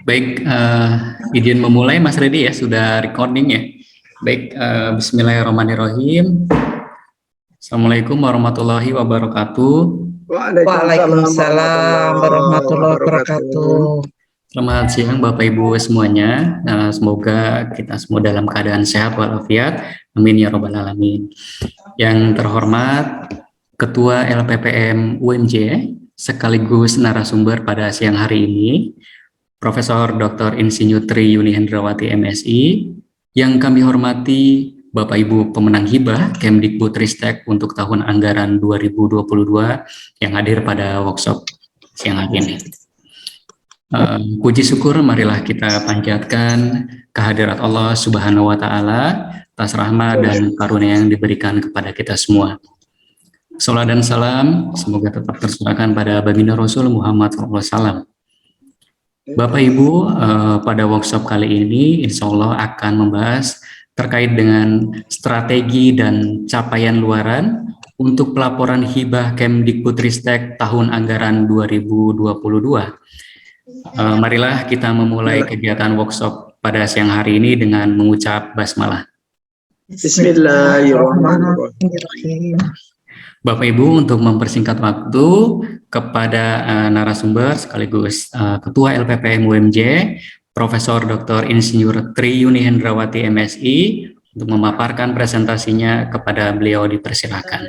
Baik, izin memulai Mas Redi ya, sudah recording ya. Baik, bismillahirrahmanirrahim. Assalamualaikum warahmatullahi wabarakatuh. Waalaikumsalam warahmatullahi wabarakatuh. Selamat siang Bapak Ibu semuanya. Semoga kita semua dalam keadaan sehat walafiat. Amin ya robbal alamin. Yang terhormat Ketua LPPM UMJ sekaligus narasumber pada siang hari ini, Profesor Dr. Insinyur Tri Yuni Hendrawati MSI, yang kami hormati Bapak Ibu pemenang hibah Kemdikbudristek untuk tahun anggaran 2022 yang hadir pada workshop siang hari ini. Puji syukur marilah kita panjatkan kehadirat Allah Subhanahu wa Ta'ala atas rahmat dan karunia yang diberikan kepada kita semua. Salam dan salam semoga tetap tercurahkan pada baginda Rasul Muhammad SAW. Bapak Ibu, pada workshop kali ini insya Allah akan membahas terkait dengan strategi dan capaian luaran untuk pelaporan hibah Kemdikbudristek tahun anggaran 2022. Marilah kita memulai kegiatan workshop pada siang hari ini dengan mengucap basmalah. Bismillahirrahmanirrahim. Bapak Ibu, untuk mempersingkat waktu, kepada narasumber sekaligus Ketua LPPM UMJ, Profesor Dr. Insinyur Tri Yuni Hendrawati MSI, untuk memaparkan presentasinya kepada beliau dipersilakan.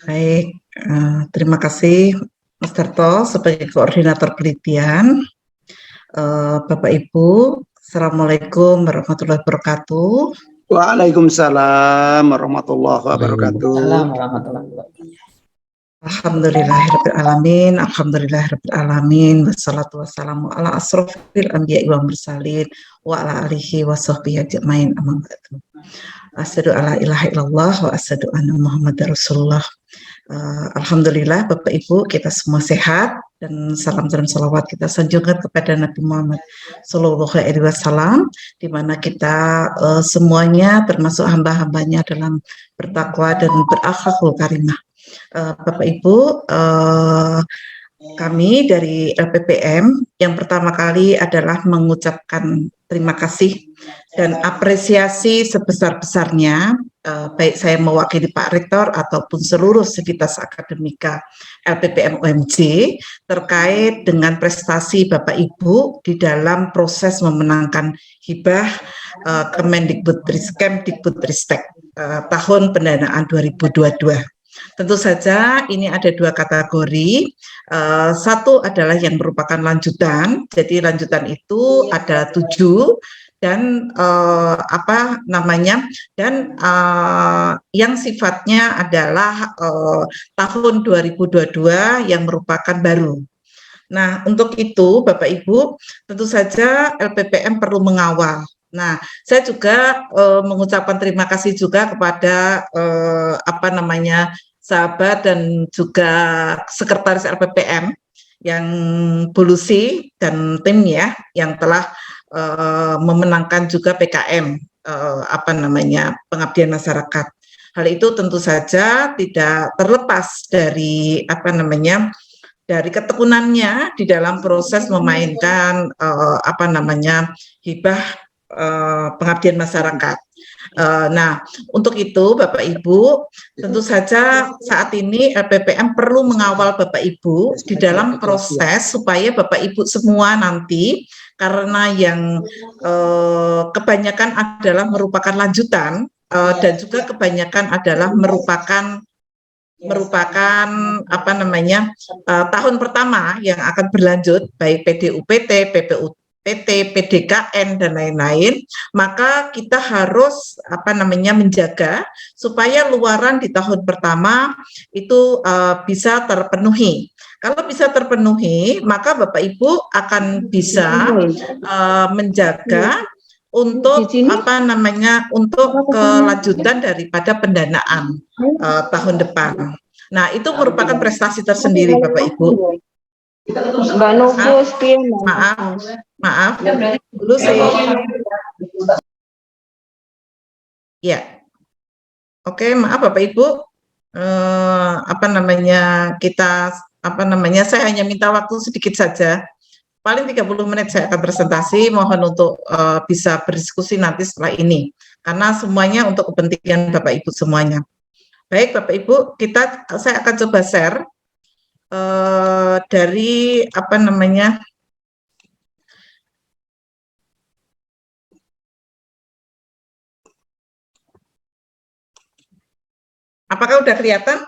Baik, terima kasih Mas Tarto sebagai koordinator penelitian. Bapak Ibu, Assalamualaikum warahmatullahi wabarakatuh. Waalaikumsalam warahmatullahi wabarakatuh. Alhamdulillahirrahmanirrahim. Alhamdulillahirrahmanirrahim. Wassalatu wassalamu ala asrofil anbiya'i wa mursalin wa ala alihi wa sahbihi ajma'in amma ba'du. Asyhadu alla ilaha illallah wa asyhadu anna Muhammadar Rasulullah. Alhamdulillah Bapak Ibu, kita semua sehat, dan salam dan salawat kita sanjungkan kepada Nabi Muhammad Sallallahu Alaihi Wasallam, di mana kita semuanya termasuk hamba-hambanya dalam bertakwa dan berakhlakul karimah. Bapak Ibu, kami dari LPPM yang pertama kali adalah mengucapkan terima kasih dan apresiasi sebesar-besarnya, baik saya mewakili Pak Rektor ataupun seluruh sivitas akademika LPPM UMJ terkait dengan prestasi Bapak Ibu di dalam proses memenangkan hibah Kemdikbudristek tahun pendanaan 2022. Tentu saja ini ada dua kategori. Satu adalah yang merupakan lanjutan. Jadi lanjutan itu ada 7 dan yang sifatnya adalah tahun 2022 yang merupakan baru. Nah, untuk itu Bapak Ibu, tentu saja LPPM perlu mengawal. Nah, saya juga mengucapkan terima kasih juga kepada sahabat dan juga sekretaris LPPM yang Bu Lucy dan tim ya, yang telah memenangkan juga PKM pengabdian masyarakat. Hal itu tentu saja tidak terlepas dari dari ketekunannya di dalam proses memainkan hibah pengabdian masyarakat. Nah, untuk itu Bapak Ibu, tentu saja saat ini LPPM perlu mengawal Bapak Ibu di dalam proses supaya Bapak Ibu semua nanti, karena yang kebanyakan adalah merupakan lanjutan dan juga kebanyakan adalah merupakan tahun pertama yang akan berlanjut, baik PDUPT, PPUT, PT, PDKN dan lain-lain, maka kita harus menjaga supaya luaran di tahun pertama itu bisa terpenuhi. Kalau bisa terpenuhi, maka Bapak Ibu akan bisa menjaga untuk untuk kelanjutan daripada pendanaan tahun depan. Nah, itu merupakan prestasi tersendiri Bapak Ibu. Maaf, dulu saya. Ya, oke, maaf Bapak Ibu. Saya hanya minta waktu sedikit saja. paling 30 menit saya akan presentasi, mohon untuk bisa berdiskusi nanti setelah ini, karena semuanya untuk kepentingan Bapak Ibu semuanya. Baik Bapak Ibu, saya akan coba share dari apa namanya, apakah udah kelihatan?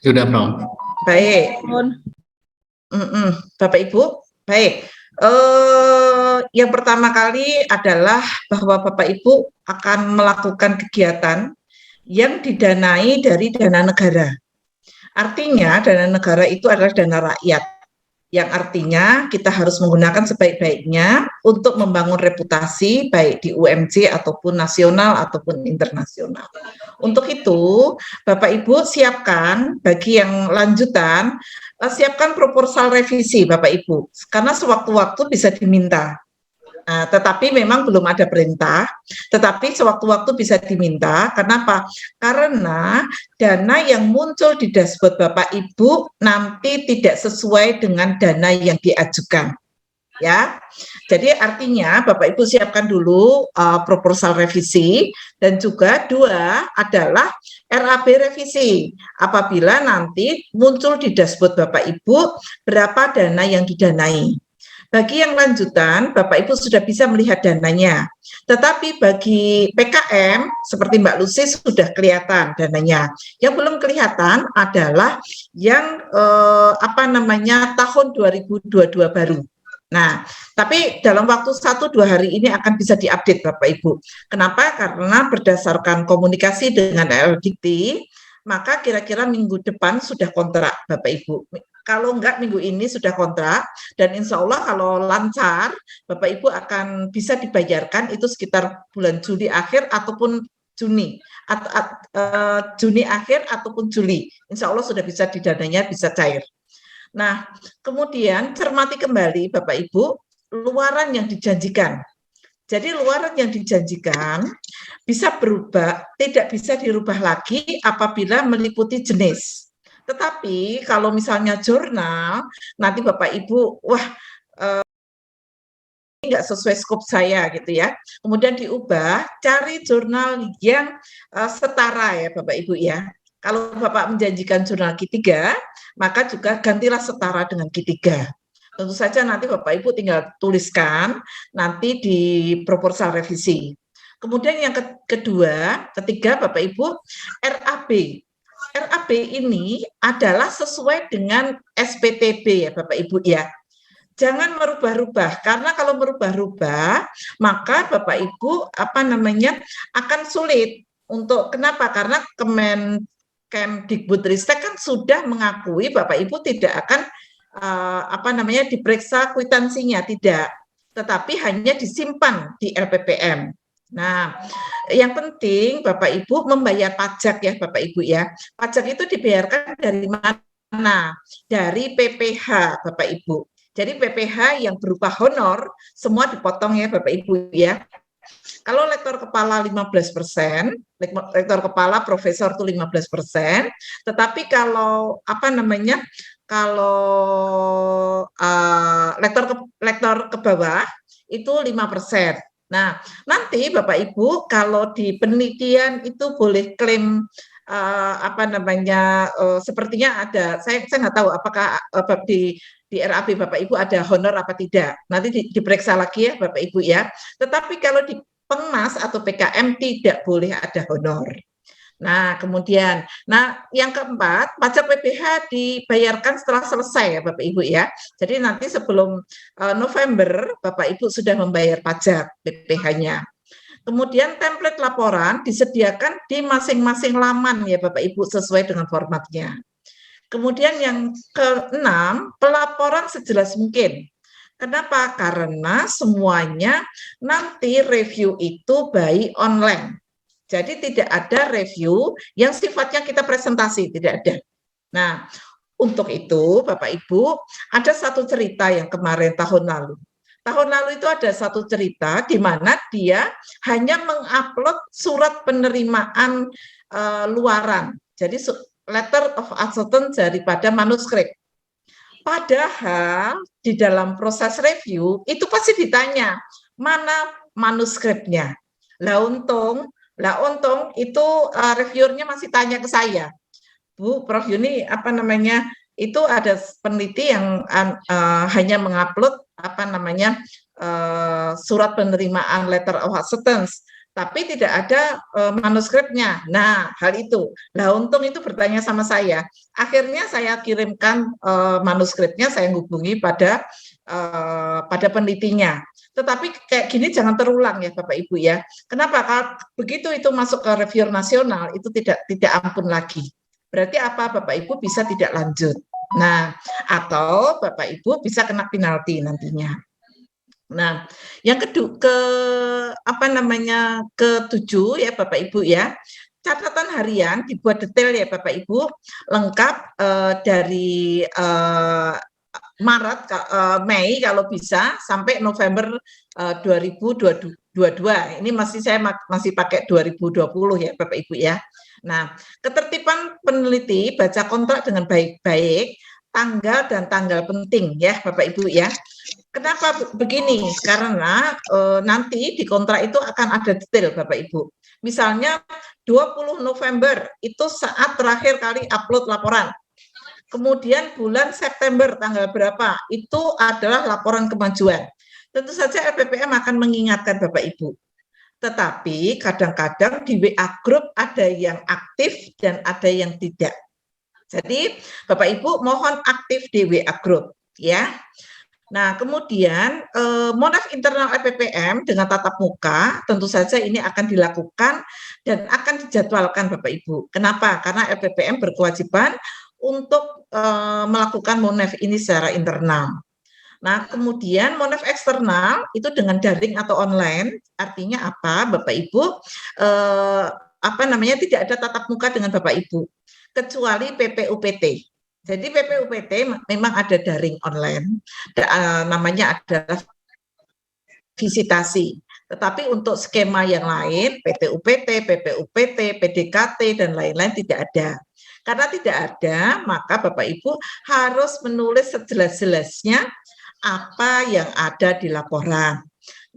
Sudah, Prof. Baik. Bapak Ibu, baik. Yang pertama kali adalah bahwa Bapak Ibu akan melakukan kegiatan yang didanai dari dana negara. Artinya dana negara itu adalah dana rakyat, yang artinya kita harus menggunakan sebaik-baiknya untuk membangun reputasi baik di UMJ ataupun nasional ataupun internasional. Untuk itu, Bapak Ibu siapkan bagi yang lanjutan, siapkan proposal revisi Bapak Ibu, karena sewaktu-waktu bisa diminta. Tetapi memang belum ada perintah, tetapi sewaktu-waktu bisa diminta. Kenapa? Karena dana yang muncul di dashboard Bapak Ibu nanti tidak sesuai dengan dana yang diajukan. Ya, jadi artinya Bapak Ibu siapkan dulu proposal revisi, dan juga dua adalah RAB revisi. Apabila nanti muncul di dashboard Bapak Ibu berapa dana yang didanai. Bagi yang lanjutan, Bapak Ibu sudah bisa melihat dananya. Tetapi bagi PKM, seperti Mbak Lucy sudah kelihatan dananya. Yang belum kelihatan adalah yang tahun 2022 baru. Nah, tapi dalam waktu 1-2 hari ini akan bisa diupdate Bapak Ibu. Kenapa? Karena berdasarkan komunikasi dengan LDT, maka kira-kira minggu depan sudah kontrak Bapak Ibu. Kalau enggak minggu ini sudah kontrak, dan insya Allah kalau lancar, Bapak Ibu akan bisa dibayarkan itu sekitar bulan Juli akhir ataupun Juni, Juni akhir ataupun Juli. Insya Allah sudah bisa didananya, bisa cair. Nah, kemudian cermati kembali Bapak Ibu, luaran yang dijanjikan. Jadi luaran yang dijanjikan bisa berubah, tidak bisa dirubah lagi apabila meliputi jenis. Tetapi kalau misalnya jurnal, nanti Bapak Ibu, wah ini nggak sesuai skop saya gitu ya. Kemudian diubah, cari jurnal yang setara ya Bapak Ibu ya. Kalau Bapak menjanjikan jurnal Q3, maka juga gantilah setara dengan Q3. Tentu saja nanti Bapak Ibu tinggal tuliskan nanti di proposal revisi. Kemudian yang ketiga Bapak Ibu, RAB. RAB ini adalah sesuai dengan SPTB ya Bapak Ibu ya. Jangan merubah-rubah, karena kalau merubah-rubah maka Bapak Ibu akan sulit untuk kenapa? Karena Kemdikbudristek kan sudah mengakui Bapak Ibu tidak akan diperiksa kwitansinya, tidak, tetapi hanya disimpan di LPPM. Nah, yang penting Bapak Ibu membayar pajak ya Bapak Ibu ya. Pajak itu dibayarkan dari mana? Dari PPH Bapak Ibu. Jadi PPH yang berupa honor semua dipotong ya Bapak Ibu ya. Kalau lektor kepala 15%, lektor kepala profesor itu 15%, tetapi kalau lektor ke bawah itu 5%. Nah, nanti Bapak Ibu kalau di penelitian itu boleh klaim sepertinya ada, saya nggak tahu apakah di RAB Bapak Ibu ada honor apa tidak. Nanti diperiksa lagi ya Bapak Ibu ya. Tetapi kalau di Pengmas atau PKM tidak boleh ada honor. Nah, kemudian, yang keempat, pajak PPH dibayarkan setelah selesai ya Bapak Ibu ya. Jadi nanti sebelum November Bapak Ibu sudah membayar pajak PPH-nya. Kemudian template laporan disediakan di masing-masing laman ya Bapak Ibu sesuai dengan formatnya. Kemudian yang keenam, pelaporan sejelas mungkin. Kenapa? Karena semuanya nanti review itu by online. Jadi tidak ada review yang sifatnya kita presentasi, tidak ada. Nah, untuk itu Bapak Ibu, ada satu cerita yang kemarin tahun lalu. Tahun lalu itu ada satu cerita di mana dia hanya mengupload surat penerimaan luaran. Jadi letter of acceptance daripada manuskrip. Padahal di dalam proses review itu pasti ditanya mana manuskripnya. Lah untung itu reviewernya masih tanya ke saya, Bu, Prof Yuni, apa namanya, itu ada peneliti yang hanya mengupload apa namanya surat penerimaan letter of acceptance, tapi tidak ada manuskripnya. Nah, hal itu. Lah untung itu bertanya sama saya. Akhirnya saya kirimkan manuskripnya, saya hubungi pada penelitinya. Tetapi kayak gini jangan terulang ya Bapak Ibu ya. Kenapa? Kalau begitu itu masuk ke reviewer nasional itu tidak ampun lagi. Berarti apa? Bapak Ibu bisa tidak lanjut. Nah, atau Bapak Ibu bisa kena penalti nantinya. Nah, yang ketujuh ya Bapak Ibu ya, catatan harian dibuat detail ya Bapak Ibu, lengkap dari Maret, Mei kalau bisa sampai November 2022. Ini saya masih pakai 2020 ya Bapak Ibu ya. Nah, ketertiban peneliti baca kontrak dengan baik-baik, tanggal dan tanggal penting ya Bapak Ibu ya. Kenapa begini? Karena nanti di kontrak itu akan ada detail Bapak Ibu. Misalnya 20 November itu saat terakhir kali upload laporan. Kemudian bulan September tanggal berapa? Itu adalah laporan kemajuan. Tentu saja LPPM akan mengingatkan Bapak Ibu. Tetapi kadang-kadang di WA Group ada yang aktif dan ada yang tidak. Jadi Bapak Ibu mohon aktif di WA Group ya. Nah, kemudian Monaf internal LPPM dengan tatap muka tentu saja ini akan dilakukan dan akan dijadwalkan Bapak Ibu. Kenapa? Karena LPPM berkewajiban untuk melakukan Monaf ini secara internal. Nah, kemudian Monaf eksternal itu dengan daring atau online, artinya apa, Bapak Ibu? Tidak ada tatap muka dengan Bapak Ibu, kecuali PPUPT. Jadi PPUPT memang ada daring online, namanya adalah visitasi. Tetapi untuk skema yang lain, PTUPT, PPUPT, PDKT, dan lain-lain tidak ada. Karena tidak ada, maka Bapak Ibu harus menulis sejelas-jelasnya apa yang ada di laporan.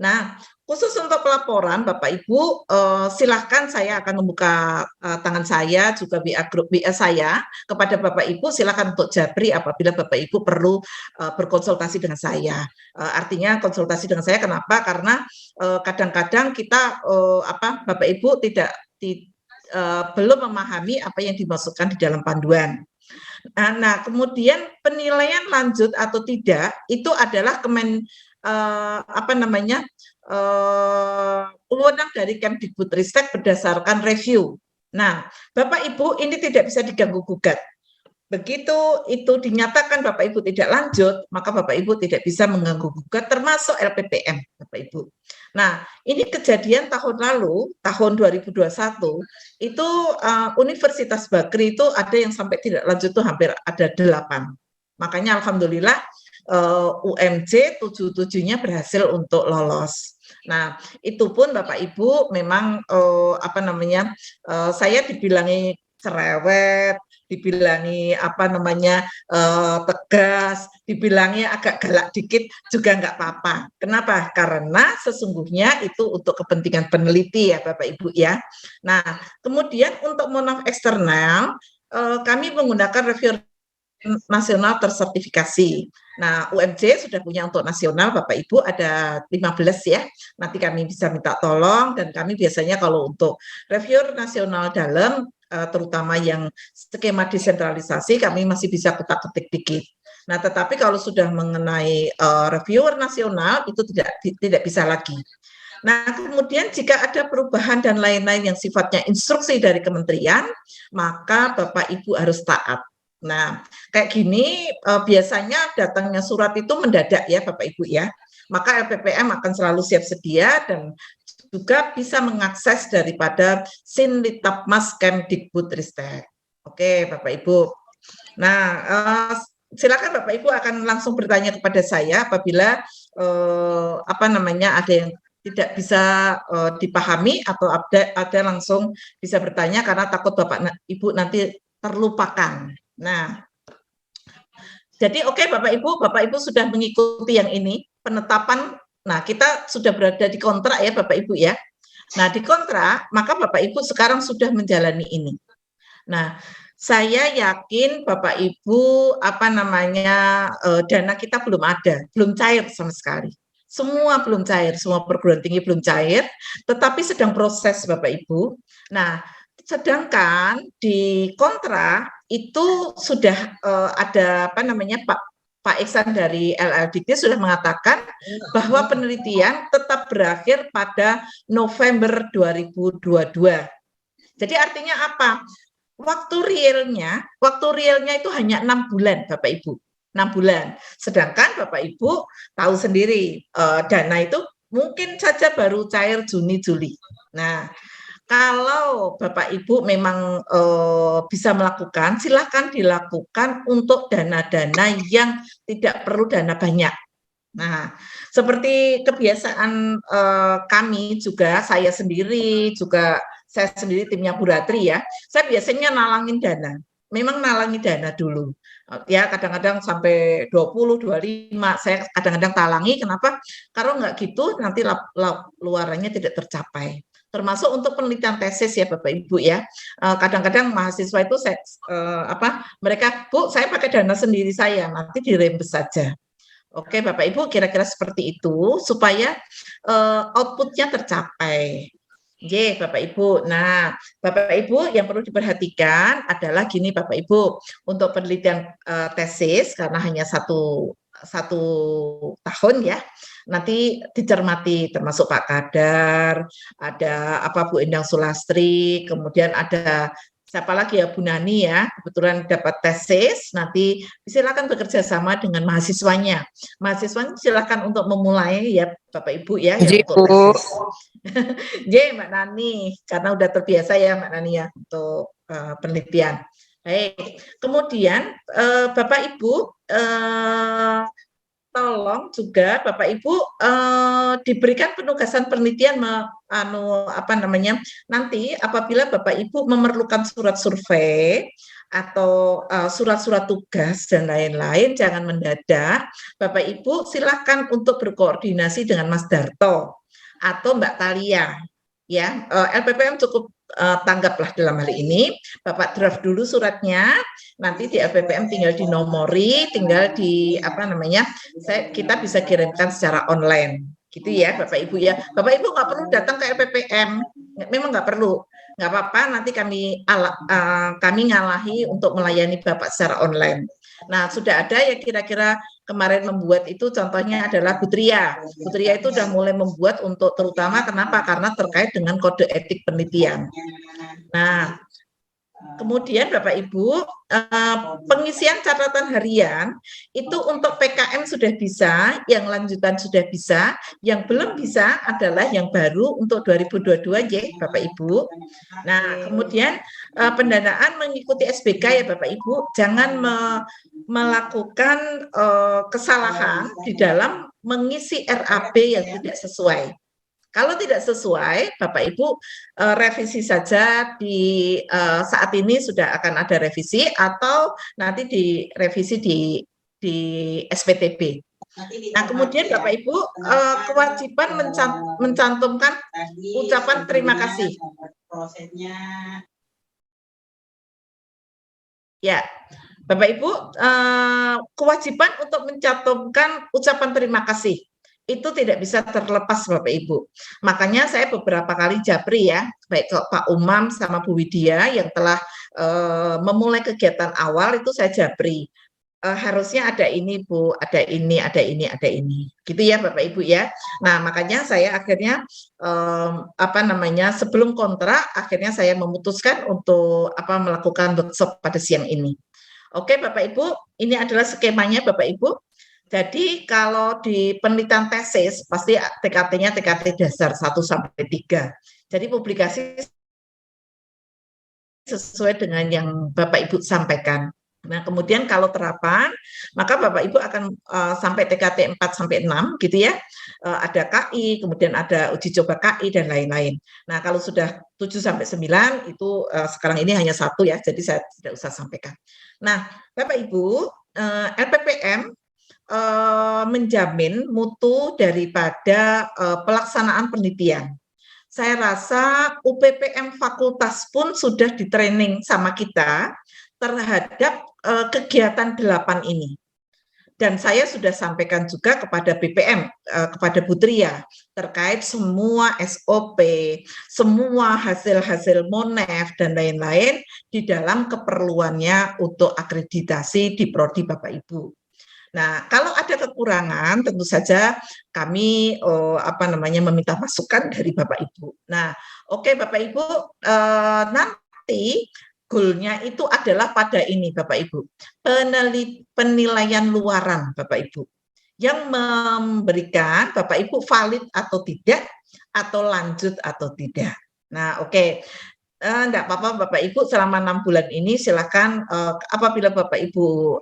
Nah, khusus untuk pelaporan, Bapak Ibu, silahkan saya akan membuka tangan saya, juga WA Group WA saya, kepada Bapak Ibu, silahkan untuk japri apabila Bapak Ibu perlu berkonsultasi dengan saya. Artinya konsultasi dengan saya, kenapa? Karena kadang-kadang kita, Bapak Ibu belum memahami apa yang dimasukkan di dalam panduan. Nah, kemudian penilaian lanjut atau tidak, itu adalah wewenang dari Kemdikbudristek berdasarkan review. Nah, Bapak Ibu ini tidak bisa diganggu gugat. Begitu itu dinyatakan Bapak Ibu tidak lanjut, maka Bapak Ibu tidak bisa mengganggu gugat termasuk LPPM, Bapak Ibu. Nah, ini kejadian tahun lalu, tahun 2021, itu Universitas Bagri itu ada yang sampai tidak lanjut itu hampir ada 8. Makanya alhamdulillah UMJ 77-nya berhasil untuk lolos. Nah, itu pun Bapak Ibu memang saya dibilangi cerewet, dibilangi tegas, dibilangi agak galak dikit juga nggak apa-apa. Kenapa? Karena sesungguhnya itu untuk kepentingan peneliti ya Bapak Ibu ya. Nah, kemudian untuk Monaf eksternal kami menggunakan reviewer nasional tersertifikasi. Nah, UMJ sudah punya untuk nasional, Bapak Ibu ada 15 ya. Nanti kami bisa minta tolong dan kami biasanya kalau untuk reviewer nasional dalam terutama yang skema desentralisasi kami masih bisa kutak-ketik dikit. Nah, tetapi kalau sudah mengenai reviewer nasional itu tidak bisa lagi. Nah, kemudian jika ada perubahan dan lain-lain yang sifatnya instruksi dari kementerian, maka Bapak Ibu harus taat. Nah, kayak gini biasanya datangnya surat itu mendadak ya Bapak Ibu ya. Maka LPPM akan selalu siap sedia dan juga bisa mengakses daripada Sinlitapmas Kemdikbudristek. Oke, Bapak Ibu. Nah, silakan Bapak Ibu akan langsung bertanya kepada saya apabila ada yang tidak bisa dipahami atau ada langsung bisa bertanya karena takut Bapak Ibu nanti terlupakan. Nah, Jadi oke Bapak Ibu sudah mengikuti yang ini, penetapan. Nah, kita sudah berada di kontrak ya Bapak Ibu ya. Nah, di kontrak, maka Bapak Ibu sekarang sudah menjalani ini. Nah, saya yakin Bapak Ibu dana kita belum ada, belum cair sama sekali. Semua belum cair, semua perguruan tinggi belum cair, tetapi sedang proses Bapak Ibu. Nah, sedangkan di kontrak itu sudah ada Pak Iksan dari LLDT sudah mengatakan bahwa penelitian tetap berakhir pada November 2022. Jadi artinya apa? Waktu realnya itu hanya 6 bulan Bapak Ibu. 6 bulan. Sedangkan Bapak Ibu tahu sendiri dana itu mungkin saja baru cair Juni Juli. Nah, kalau Bapak Ibu memang bisa melakukan, silakan dilakukan untuk dana-dana yang tidak perlu dana banyak. Nah, seperti kebiasaan kami juga, saya sendiri timnya Bu Ratri ya, saya biasanya nalangin dana. Memang nalangin dana dulu. Ya, kadang-kadang sampai 20, 25, saya kadang-kadang talangi. Kenapa? Kalau nggak gitu, nanti luarannya tidak tercapai. Termasuk untuk penelitian tesis ya Bapak Ibu ya. Kadang-kadang mahasiswa itu mereka, Bu, saya pakai dana sendiri saya, nanti dirembes saja. Oke, Bapak Ibu, kira-kira seperti itu supaya outputnya tercapai. Bapak Ibu. Nah, Bapak Ibu yang perlu diperhatikan adalah gini, Bapak Ibu, untuk penelitian tesis karena hanya satu tahun ya, nanti dicermati termasuk Pak Kadar, ada Bu Endang Sulastri, kemudian ada siapa lagi ya, Bu Nani ya, kebetulan dapat tesis, nanti silakan bekerja sama dengan mahasiswanya. Mahasiswanya silakan untuk memulai ya Bapak Ibu ya, yang untuk tesis. Mbak Nani, karena udah terbiasa ya Mbak Nani ya untuk penelitian. Baik, kemudian Bapak Ibu tolong juga Bapak Ibu diberikan penugasan penelitian nanti apabila Bapak Ibu memerlukan surat survei atau surat-surat tugas dan lain-lain, jangan mendadak. Bapak Ibu silakan untuk berkoordinasi dengan Mas Darto atau Mbak Talia ya. LPPM cukup tanggaplah dalam hal ini. Bapak draft dulu suratnya, nanti di LPPM tinggal dinomori, tinggal kita bisa kirimkan secara online gitu ya Bapak Ibu ya. Bapak Ibu nggak perlu datang ke LPPM, memang nggak perlu, nggak apa-apa, nanti kami ngalahi untuk melayani Bapak secara online. Nah, sudah ada yang kira-kira kemarin membuat itu, contohnya adalah Putria. Putria itu sudah mulai membuat untuk terutama kenapa? Karena terkait dengan kode etik penelitian. Nah, kemudian Bapak Ibu, pengisian catatan harian itu untuk PKM sudah bisa, yang lanjutan sudah bisa, yang belum bisa adalah yang baru untuk 2022 ya Bapak Ibu. Nah, kemudian pendanaan mengikuti SBK ya Bapak Ibu, jangan melakukan kesalahan di dalam mengisi RAB yang tidak sesuai. Kalau tidak sesuai, Bapak Ibu revisi saja di saat ini sudah akan ada revisi atau nanti direvisi di SPTB. Nah, kemudian Bapak Ibu kewajiban mencantumkan ucapan terima kasih. Ya, Bapak Ibu kewajiban untuk mencantumkan ucapan terima kasih. Itu tidak bisa terlepas Bapak Ibu. Makanya saya beberapa kali japri ya, baik Pak Umam sama Bu Widya yang telah memulai kegiatan awal itu saya japri. Harusnya ada ini Bu, ada ini, ada ini, ada ini. Gitu ya Bapak Ibu ya. Nah, makanya saya akhirnya sebelum kontrak akhirnya saya memutuskan untuk melakukan workshop pada siang ini. Oke Bapak Ibu, ini adalah skemanya Bapak Ibu. Jadi kalau di penelitian tesis pasti TKT-nya TKT dasar 1-3. Jadi publikasi sesuai dengan yang Bapak Ibu sampaikan. Nah, kemudian kalau terapan, maka Bapak Ibu akan sampai TKT 4-6 gitu ya. Ada KI, kemudian ada uji coba KI dan lain-lain. Nah, kalau sudah 7-9 itu sekarang ini hanya 1 ya, jadi saya tidak usah sampaikan. Nah, Bapak Ibu, LPPM menjamin mutu daripada pelaksanaan penelitian. Saya rasa UPPM fakultas pun sudah di-training sama kita terhadap kegiatan 8 ini. Dan saya sudah sampaikan juga kepada BPM, kepada Putria, terkait semua SOP, semua hasil-hasil MONEF, dan lain-lain di dalam keperluannya untuk akreditasi di Prodi Bapak Ibu. Nah, kalau ada kekurangan, tentu saja kami meminta masukan dari Bapak Ibu. Nah, oke Bapak Ibu, nanti goalnya itu adalah pada ini Bapak Ibu, penilaian luaran Bapak Ibu, yang memberikan Bapak Ibu valid atau tidak, atau lanjut atau tidak. Nah, oke. Enggak apa-apa Bapak Ibu, selama 6 bulan ini silakan apabila Bapak Ibu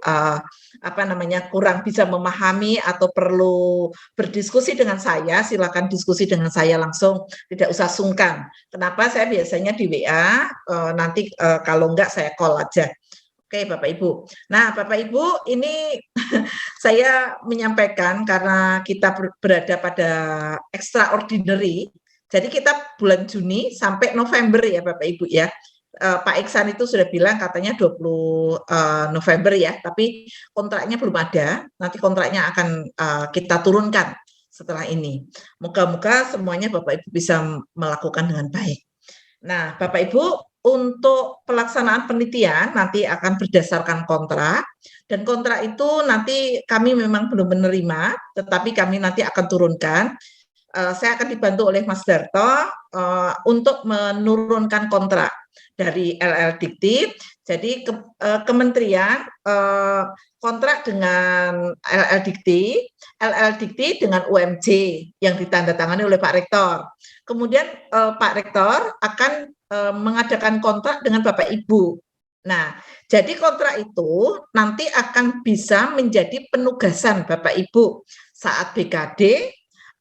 kurang bisa memahami atau perlu berdiskusi dengan saya, silakan diskusi dengan saya langsung, tidak usah sungkan. Kenapa? Saya biasanya di WA, nanti kalau enggak saya call aja. Oke Bapak Ibu. Nah Bapak Ibu, ini saya menyampaikan karena kita berada pada extraordinary. Jadi kita bulan Juni sampai November ya Bapak Ibu ya. Pak Iksan itu sudah bilang katanya 20 November ya, tapi kontraknya belum ada. Nanti kontraknya akan kita turunkan setelah ini. Moga-moga semuanya Bapak Ibu bisa melakukan dengan baik. Nah, Bapak Ibu, untuk pelaksanaan penelitian nanti akan berdasarkan kontrak, dan kontrak itu nanti kami memang belum menerima, tetapi kami nanti akan turunkan. Saya akan dibantu oleh Mas Darto untuk menurunkan kontrak dari LL Dikti. Jadi kementerian kontrak dengan LL Dikti dengan UMJ yang ditandatangani oleh Pak Rektor. Kemudian Pak Rektor akan mengadakan kontrak dengan Bapak Ibu. Nah, jadi kontrak itu nanti akan bisa menjadi penugasan Bapak Ibu saat BKD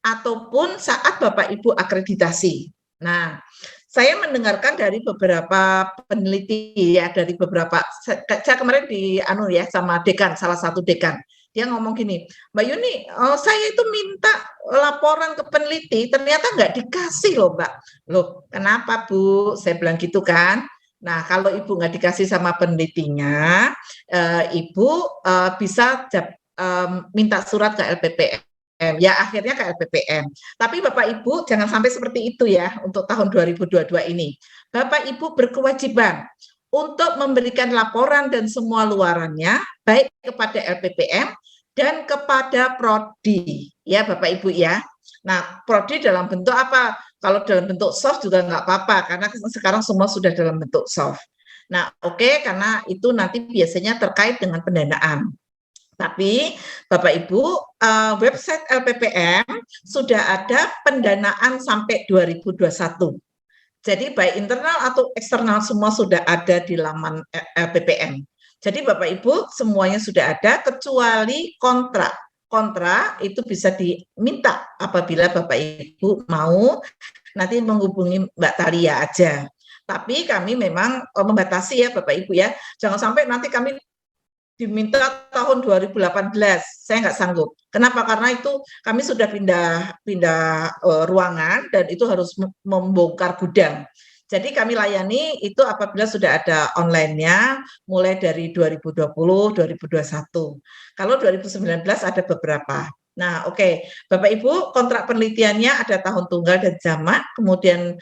ataupun saat Bapak Ibu akreditasi. Nah, saya mendengarkan dari beberapa peneliti ya, dari beberapa, saya kemarin sama dekan, salah satu dekan, dia ngomong gini, Mbak Yuni, saya itu minta laporan ke peneliti, ternyata nggak dikasih loh Mbak. Loh, kenapa Bu? Saya bilang gitu kan. Nah, kalau Ibu nggak dikasih sama penelitinya, Ibu bisa minta surat ke LPPM. Ya akhirnya ke LPPM. Tapi Bapak Ibu jangan sampai seperti itu ya untuk tahun 2022 ini. Bapak Ibu berkewajiban untuk memberikan laporan dan semua luarannya baik kepada LPPM dan kepada Prodi ya Bapak Ibu ya. Nah, Prodi dalam bentuk apa? Kalau dalam bentuk soft juga nggak apa-apa karena sekarang semua sudah dalam bentuk soft. Nah, oke, karena itu nanti biasanya terkait dengan pendanaan. Tapi Bapak Ibu, website LPPM sudah ada pendanaan sampai 2021. Jadi baik internal atau eksternal semua sudah ada di laman LPPM. Jadi Bapak Ibu semuanya sudah ada kecuali kontrak. Kontrak itu bisa diminta apabila Bapak Ibu mau nanti menghubungi Mbak Talia aja. Tapi kami memang membatasi ya Bapak Ibu ya. Jangan sampai nanti kami diminta tahun 2018, saya nggak sanggup. Kenapa? Karena itu kami sudah pindah ruangan dan itu harus membongkar gudang. Jadi kami layani itu apabila sudah ada online-nya mulai dari 2020, 2021. Kalau 2019 ada beberapa. Nah, oke. Bapak Ibu, kontrak penelitiannya ada tahun tunggal dan jamak, kemudian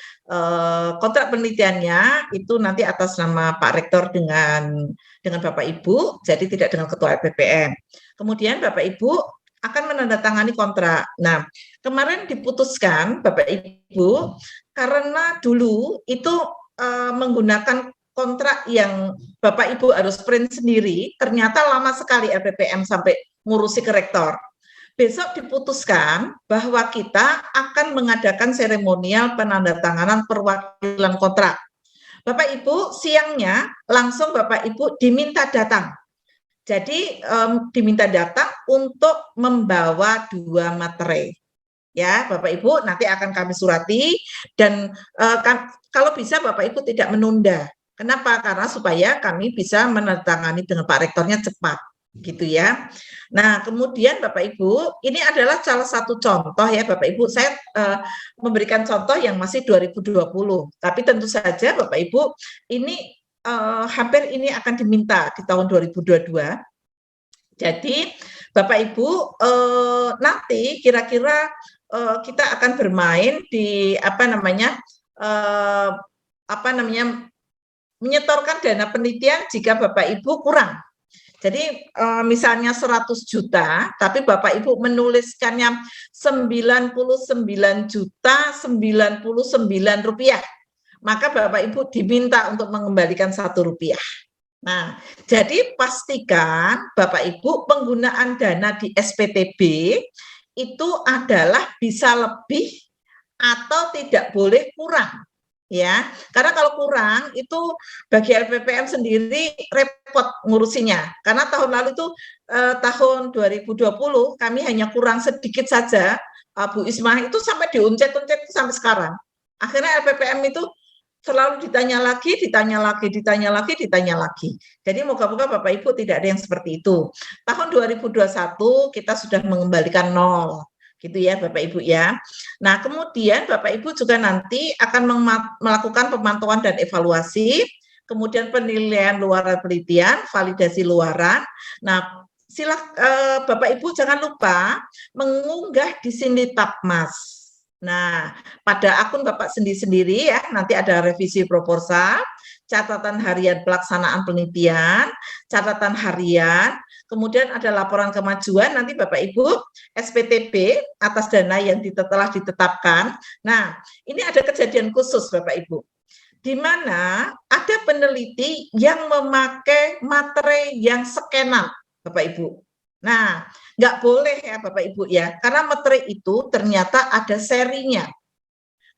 kontrak penelitiannya itu nanti atas nama Pak Rektor dengan Bapak Ibu, jadi tidak dengan Ketua LPPM. Kemudian Bapak Ibu akan menandatangani kontrak. Nah, kemarin diputuskan Bapak Ibu karena dulu itu menggunakan kontrak yang Bapak Ibu harus print sendiri, ternyata lama sekali LPPM sampai ngurusi ke rektor. Besok diputuskan bahwa kita akan mengadakan seremonial penandatanganan perwakilan kontrak. Bapak Ibu siangnya langsung Bapak Ibu diminta datang. Jadi diminta datang untuk membawa 2 materai. Ya, Bapak Ibu nanti akan kami surati dan kalau bisa Bapak Ibu tidak menunda. Kenapa? Karena supaya kami bisa menandatangani dengan Pak Rektornya cepat. gitu ya. Nah, kemudian Bapak Ibu, ini adalah salah satu contoh ya Bapak Ibu. Saya memberikan contoh yang masih 2020, tapi tentu saja Bapak Ibu ini hampir ini akan diminta di tahun 2022. Jadi Bapak Ibu nanti kira-kira kita akan bermain di menyetorkan dana penelitian jika Bapak Ibu kurang. Jadi misalnya 100 juta, tapi Bapak Ibu menuliskannya 99.099.000 rupiah, maka Bapak Ibu diminta untuk mengembalikan Rp1. Nah, jadi pastikan Bapak Ibu penggunaan dana di SPTB itu adalah bisa lebih atau tidak boleh kurang. Ya, karena kalau kurang itu bagi LPPM sendiri repot ngurusinya. Karena tahun lalu itu tahun 2020 kami hanya kurang sedikit saja, Bu Ismah, itu sampai diuncet-uncet sampai sekarang. Akhirnya LPPM itu selalu ditanya lagi. Jadi moga-moga Bapak Ibu tidak ada yang seperti itu. Tahun 2021 kita sudah mengembalikan 0. Gitu ya Bapak Ibu ya. Nah, kemudian Bapak Ibu juga nanti akan melakukan pemantauan dan evaluasi, kemudian penilaian luaran penelitian, validasi luaran. Nah, Bapak Ibu jangan lupa mengunggah di sini Tapmas. Nah, pada akun Bapak sendiri ya, nanti ada revisi proposal, catatan harian pelaksanaan penelitian, catatan harian, kemudian ada laporan kemajuan, nanti Bapak Ibu SPTB atas dana yang telah ditetapkan. Nah, ini ada kejadian khusus Bapak Ibu, di mana ada peneliti yang memakai materai yang scanan Bapak Ibu. Nah, nggak boleh ya Bapak Ibu ya, karena materai itu ternyata ada serinya.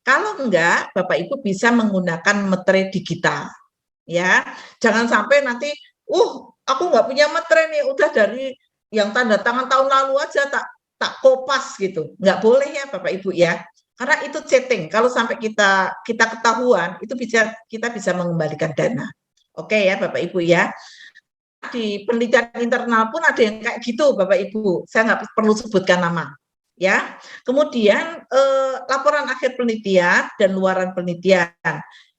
Kalau enggak, Bapak Ibu bisa menggunakan materai digital. Ya, jangan sampai nanti, aku nggak punya materai nih, udah dari yang tanda tangan tahun lalu aja tak kopas gitu. Nggak boleh ya Bapak Ibu ya. Karena itu chatting. Kalau sampai kita ketahuan, itu kita bisa mengembalikan dana. Oke ya Bapak Ibu ya. Di penelitian internal pun ada yang kayak gitu Bapak Ibu. Saya nggak perlu sebutkan nama. Ya. Kemudian laporan akhir penelitian dan luaran penelitian.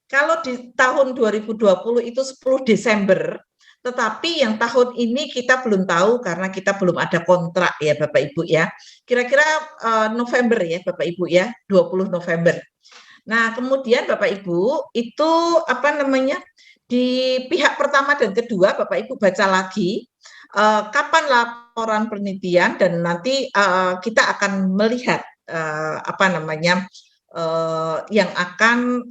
Kalau di tahun 2020 itu 10 Desember, tetapi yang tahun ini kita belum tahu karena kita belum ada kontrak ya Bapak Ibu ya. Kira-kira November ya Bapak Ibu ya, 20 November. Nah, kemudian Bapak Ibu itu di pihak pertama dan kedua Bapak Ibu baca lagi kapan laporan penelitian dan nanti kita akan melihat yang akan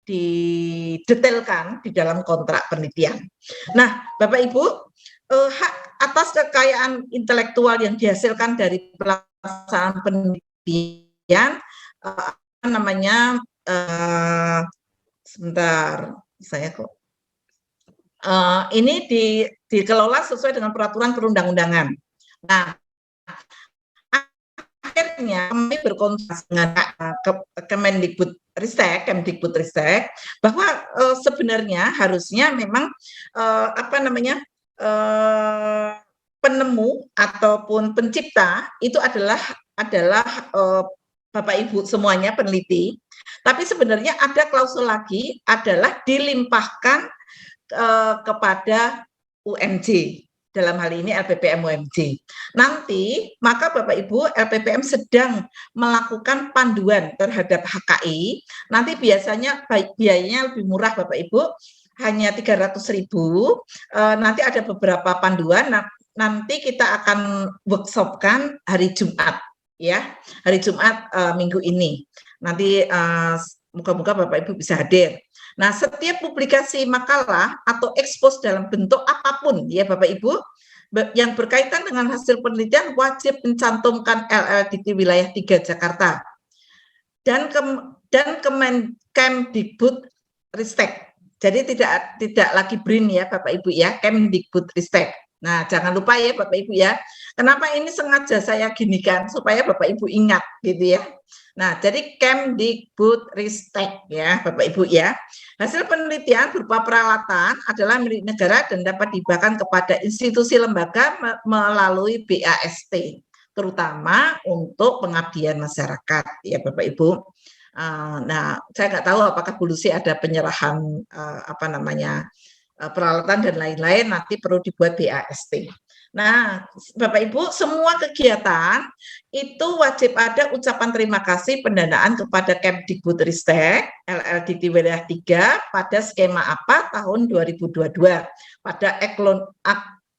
didetailkan di dalam kontrak penelitian. Nah, Bapak Ibu, hak atas kekayaan intelektual yang dihasilkan dari pelaksanaan penelitian ini dikelola sesuai dengan peraturan perundang-undangan. Nah, akhirnya kami berkonsultasi dengan Kemdikbudristek bahwa sebenarnya harusnya memang penemu ataupun pencipta itu adalah Bapak Ibu semuanya peneliti, tapi sebenarnya ada klausul lagi adalah dilimpahkan kepada UMJ. Dalam hal ini LPPM UMJ. Nanti, maka Bapak Ibu, LPPM sedang melakukan panduan terhadap HKI. Nanti biasanya biayanya lebih murah Bapak Ibu, hanya 300.000. Nanti ada beberapa panduan. Nanti kita akan workshopkan hari Jumat, ya, hari Jumat minggu ini. Nanti moga-moga Bapak Ibu bisa hadir. Nah, setiap publikasi makalah atau ekspos dalam bentuk apapun ya Bapak Ibu yang berkaitan dengan hasil penelitian wajib mencantumkan LLDT wilayah 3 Jakarta dan Kemdikbudristek. Jadi tidak lagi BRIN ya Bapak Ibu ya, Kemdikbudristek. Nah, jangan lupa ya Bapak Ibu ya. Kenapa ini sengaja saya ginikan supaya Bapak Ibu ingat gitu ya. Nah, jadi Kemdikbudristek ya Bapak Ibu ya. Hasil penelitian berupa peralatan adalah milik negara dan dapat dihibahkan kepada institusi lembaga melalui BAST, terutama untuk pengabdian masyarakat ya Bapak Ibu. Nah, saya nggak tahu apakah Bu Lucy ada penyerahan peralatan dan lain-lain, nanti perlu dibuat BAST. Nah, Bapak Ibu, semua kegiatan itu wajib ada ucapan terima kasih pendanaan kepada Kemdikbudristek LLDT Wilayah 3 pada skema apa tahun 2022 pada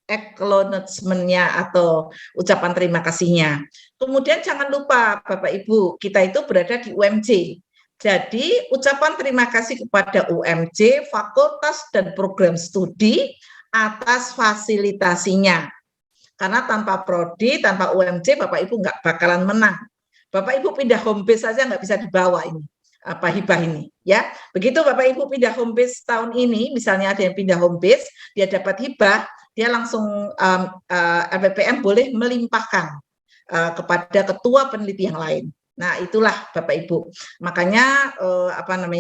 acknowledgement-nya atau ucapan terima kasihnya. Kemudian jangan lupa Bapak Ibu, kita itu berada di UMJ. Jadi ucapan terima kasih kepada UMJ, fakultas dan program studi atas fasilitasinya. Karena tanpa prodi, tanpa UMJ, Bapak Ibu nggak bakalan menang. Bapak Ibu pindah home base saja nggak bisa dibawa ini hibah ini, ya. Begitu Bapak Ibu pindah home base tahun ini, misalnya ada yang pindah home base, dia dapat hibah, dia langsung LPPM boleh melimpahkan kepada ketua peneliti yang lain. Nah, itulah Bapak Ibu. Makanya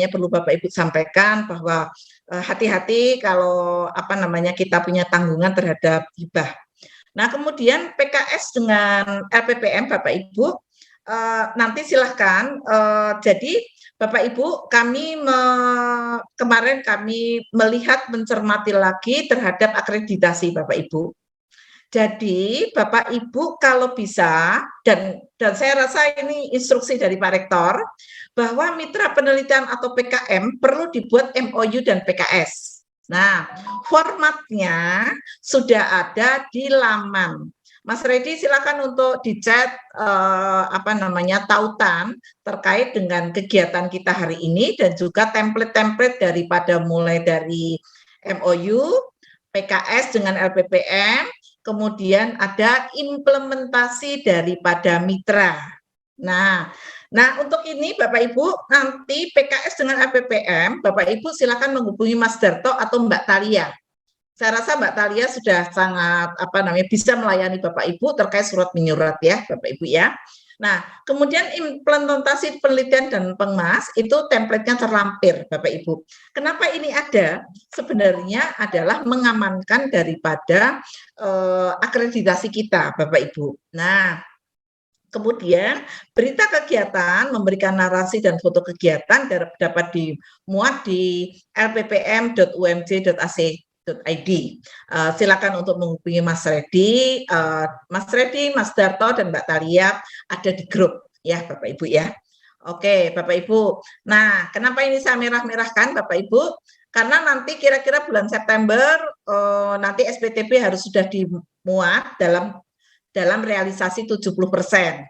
perlu Bapak Ibu sampaikan bahwa hati-hati kalau kita punya tanggungan terhadap hibah. Nah, kemudian PKS dengan LPPM Bapak Ibu nanti silahkan. Jadi Bapak Ibu, kemarin kami melihat mencermati lagi terhadap akreditasi Bapak Ibu. Jadi Bapak Ibu kalau bisa, dan saya rasa ini instruksi dari Pak Rektor, bahwa mitra penelitian atau PKM perlu dibuat MOU dan PKS. Nah, formatnya sudah ada di laman. Mas Redi silakan untuk dicet tautan terkait dengan kegiatan kita hari ini dan juga template-template daripada mulai dari MOU, PKS dengan LPPM, kemudian ada implementasi daripada mitra. Nah, untuk ini Bapak Ibu, nanti PKS dengan LPPM, Bapak Ibu silakan menghubungi Mas Darto atau Mbak Talia. Saya rasa Mbak Talia sudah sangat bisa melayani Bapak Ibu terkait surat menyurat ya, Bapak Ibu ya. Nah, kemudian implementasi penelitian dan pengemas itu template-nya terlampir Bapak Ibu. Kenapa ini ada? Sebenarnya adalah mengamankan daripada akreditasi kita Bapak Ibu. Nah, kemudian berita kegiatan memberikan narasi dan foto kegiatan dapat dimuat di lppm.umj.ac.id. Silakan untuk menghubungi Mas Redi, Mas Darto dan Mbak Talia ada di grup ya Bapak Ibu ya. Oke Bapak Ibu. Nah, kenapa ini saya merah-merahkan Bapak Ibu? Karena nanti kira-kira bulan September nanti SPTP harus sudah dimuat dalam realisasi 70%.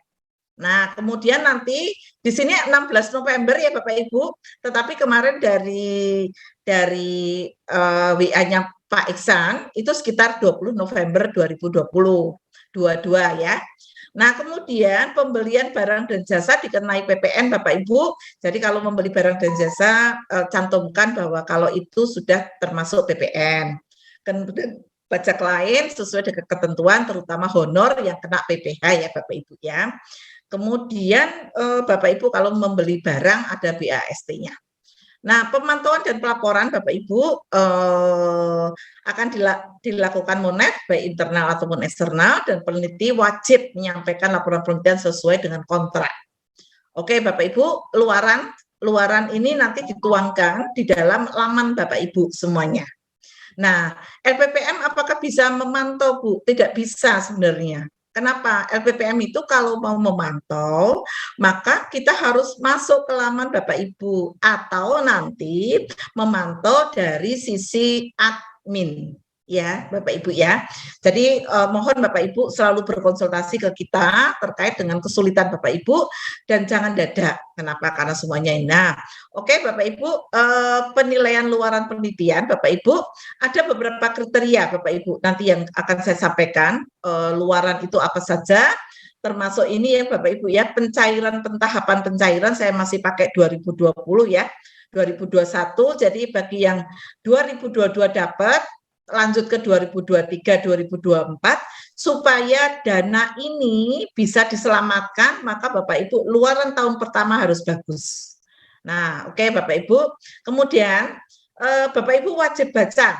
Nah, kemudian nanti di sini 16 November ya Bapak Ibu, tetapi kemarin dari WA-nya Pak Iksan itu sekitar 20 November 2022 ya. Nah, kemudian pembelian barang dan jasa dikenai PPN Bapak Ibu. Jadi kalau membeli barang dan jasa cantumkan bahwa kalau itu sudah termasuk PPN. Kemudian pajak lain sesuai dengan ketentuan terutama honor yang kena PPh ya Bapak Ibu ya. Kemudian Bapak Ibu kalau membeli barang ada BAST-nya. Nah, pemantauan dan pelaporan Bapak Ibu akan dilakukan monet baik internal ataupun eksternal dan peneliti wajib menyampaikan laporan penelitian sesuai dengan kontrak. Oke, Bapak Ibu, luaran ini nanti dituangkan di dalam laman Bapak Ibu semuanya. Nah, LPPM apakah bisa memantau, Bu? Tidak bisa sebenarnya. Kenapa? LPPM itu kalau mau memantau, maka kita harus masuk ke laman Bapak Ibu atau nanti memantau dari sisi admin. Ya, Bapak Ibu ya. Jadi mohon Bapak Ibu selalu berkonsultasi ke kita terkait dengan kesulitan Bapak Ibu dan jangan dadak. Kenapa? Karena semuanya ini. Nah, oke Bapak Ibu, penilaian luaran penelitian Bapak Ibu ada beberapa kriteria Bapak Ibu nanti yang akan saya sampaikan. Luaran itu apa saja? Termasuk ini ya Bapak Ibu ya, pentahapan pencairan saya masih pakai 2020 ya. 2021 jadi bagi yang 2022 dapat lanjut ke 2023-2024 supaya dana ini bisa diselamatkan, maka Bapak Ibu luaran tahun pertama harus bagus. Nah, oke Bapak Ibu. Kemudian Bapak Ibu wajib baca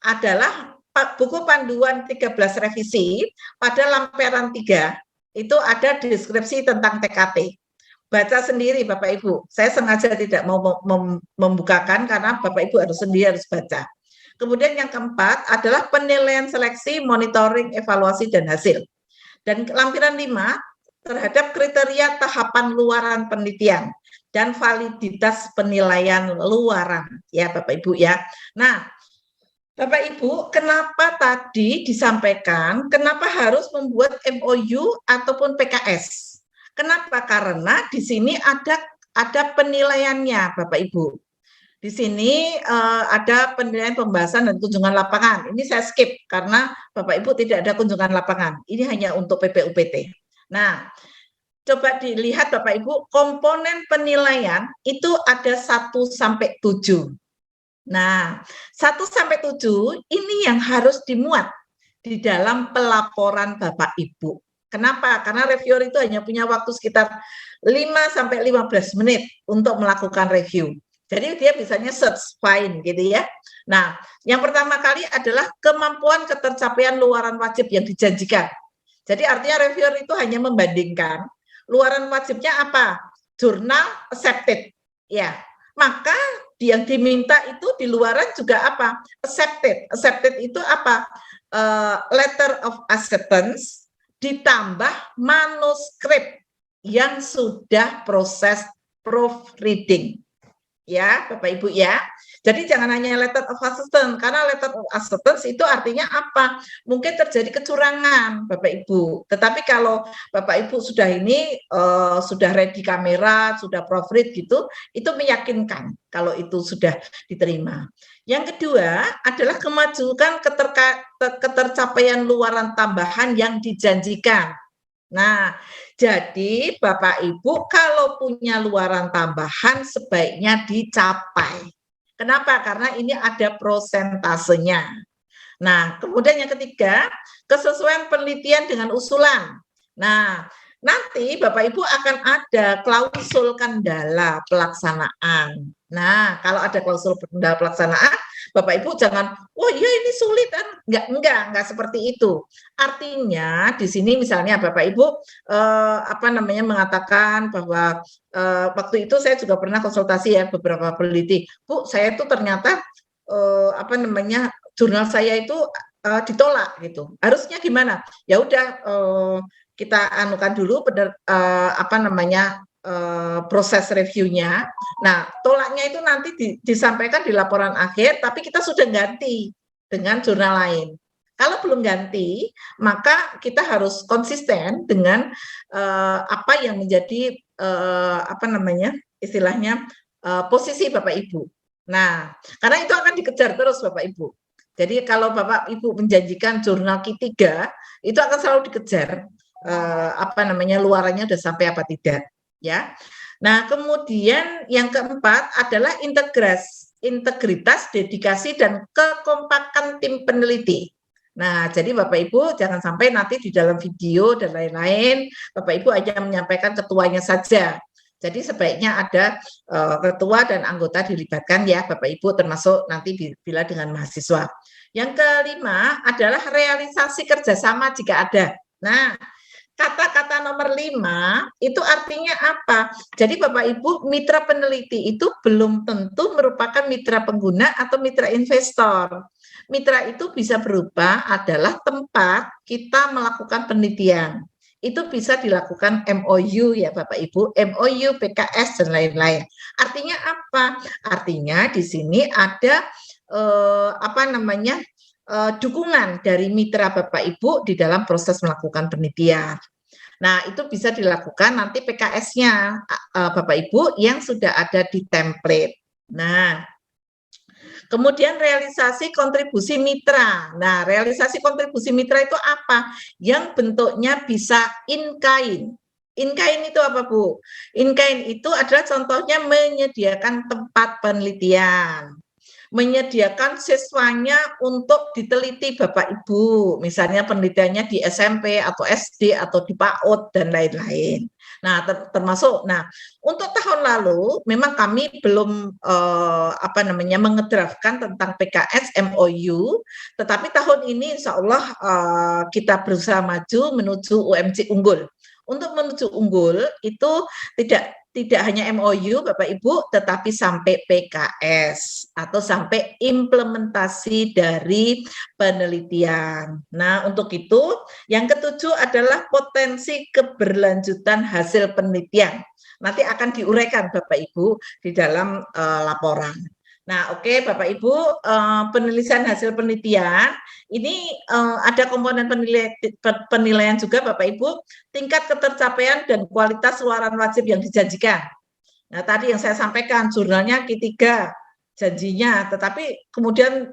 adalah buku panduan 13 revisi pada lampiran 3 itu ada deskripsi tentang TKP. Baca sendiri Bapak Ibu. Saya sengaja tidak mau membukakan karena Bapak Ibu harus sendiri harus baca. Kemudian yang keempat adalah penilaian seleksi, monitoring, evaluasi, dan hasil. Dan lampiran 5 terhadap kriteria tahapan luaran penelitian dan validitas penilaian luaran. Ya Bapak Ibu ya. Nah, Bapak Ibu, kenapa tadi disampaikan, kenapa harus membuat MOU ataupun PKS? Kenapa? Karena di sini ada penilaiannya Bapak Ibu. Di sini ada penilaian pembahasan dan kunjungan lapangan. Ini saya skip karena Bapak Ibu tidak ada kunjungan lapangan. Ini hanya untuk PPUPT. Nah, coba dilihat Bapak Ibu, komponen penilaian itu ada 1 sampai 7. Nah, 1 sampai 7 ini yang harus dimuat di dalam pelaporan Bapak Ibu. Kenapa? Karena reviewer itu hanya punya waktu sekitar 5 sampai 15 menit untuk melakukan review. Jadi dia bisanya search, find gitu ya. Nah, yang pertama kali adalah kemampuan ketercapaian luaran wajib yang dijanjikan. Jadi artinya reviewer itu hanya membandingkan luaran wajibnya apa? Jurnal accepted. Ya, maka yang diminta itu di luaran juga apa? Accepted. Accepted itu apa? Letter of acceptance ditambah manuskrip yang sudah proses proofreading. Ya, Bapak Ibu ya. Jadi jangan hanya letter of acceptance, karena letter of acceptance itu artinya apa? Mungkin terjadi kecurangan, Bapak Ibu. Tetapi kalau Bapak Ibu sudah ini sudah ready kamera, sudah proofread gitu, itu meyakinkan kalau itu sudah diterima. Yang kedua adalah kemajuan ketercapaian luaran tambahan yang dijanjikan. Nah, jadi Bapak Ibu kalau punya luaran tambahan sebaiknya dicapai. Kenapa? Karena ini ada prosentasenya. Nah, kemudian yang ketiga, kesesuaian penelitian dengan usulan. Nah, nanti Bapak Ibu akan ada klausul kendala pelaksanaan. Nah, kalau ada klausul kendala pelaksanaan, Bapak Ibu jangan, oh iya ini sulit kan? Enggak seperti itu. Artinya di sini misalnya Bapak Ibu mengatakan bahwa waktu itu saya juga pernah konsultasi ya beberapa peneliti. Bu, saya itu ternyata jurnal saya itu ditolak gitu. Harusnya gimana? Ya udah kita anukan dulu proses reviewnya. Nah, tolaknya itu nanti disampaikan di laporan akhir, tapi kita sudah ganti dengan jurnal lain. Kalau belum ganti, maka kita harus konsisten dengan apa yang menjadi posisi Bapak Ibu. Nah, karena itu akan dikejar terus Bapak Ibu. Jadi kalau Bapak Ibu menjanjikan jurnal Q3, itu akan selalu dikejar luarannya sudah sampai apa tidak. Ya. Nah, kemudian yang keempat adalah integritas, dedikasi dan kekompakan tim peneliti. Nah, jadi Bapak Ibu jangan sampai nanti di dalam video dan lain-lain Bapak Ibu hanya menyampaikan ketuanya saja. Jadi sebaiknya ada ketua dan anggota dilibatkan ya Bapak Ibu, termasuk nanti bila dengan mahasiswa. Yang kelima adalah realisasi kerjasama jika ada. Nah, kata-kata nomor 5 itu artinya apa? Jadi Bapak Ibu, mitra peneliti itu belum tentu merupakan mitra pengguna atau mitra investor. Mitra itu bisa berupa adalah tempat kita melakukan penelitian. Itu bisa dilakukan MOU ya Bapak Ibu, MOU, PKS dan lain-lain. Artinya apa? Artinya di sini ada dukungan dari mitra Bapak Ibu di dalam proses melakukan penelitian. Nah, itu bisa dilakukan nanti PKS-nya Bapak Ibu yang sudah ada di template. Nah, kemudian realisasi kontribusi mitra. Nah, realisasi kontribusi mitra itu apa? Yang bentuknya bisa in-kind. In-kind itu apa, Bu? In-kind itu adalah contohnya menyediakan tempat penelitian, menyediakan siswanya untuk diteliti Bapak Ibu, misalnya penelitiannya di SMP atau SD atau di PAUD dan lain-lain. Nah, termasuk, nah untuk tahun lalu memang kami belum mengedrafkan tentang PKS MOU, tetapi tahun ini Insya Allah kita berusaha maju menuju UMC unggul. Untuk menuju unggul itu tidak hanya MOU Bapak Ibu, tetapi sampai PKS atau sampai implementasi dari penelitian. Nah, untuk itu yang ketujuh adalah potensi keberlanjutan hasil penelitian. Nanti akan diuraikan Bapak Ibu di dalam laporan. Nah, oke Bapak Ibu, penelitian hasil penelitian ini ada komponen penilaian juga Bapak Ibu, tingkat ketercapaian dan kualitas luaran wajib yang dijanjikan. Nah, tadi yang saya sampaikan jurnalnya Q3 janjinya, tetapi kemudian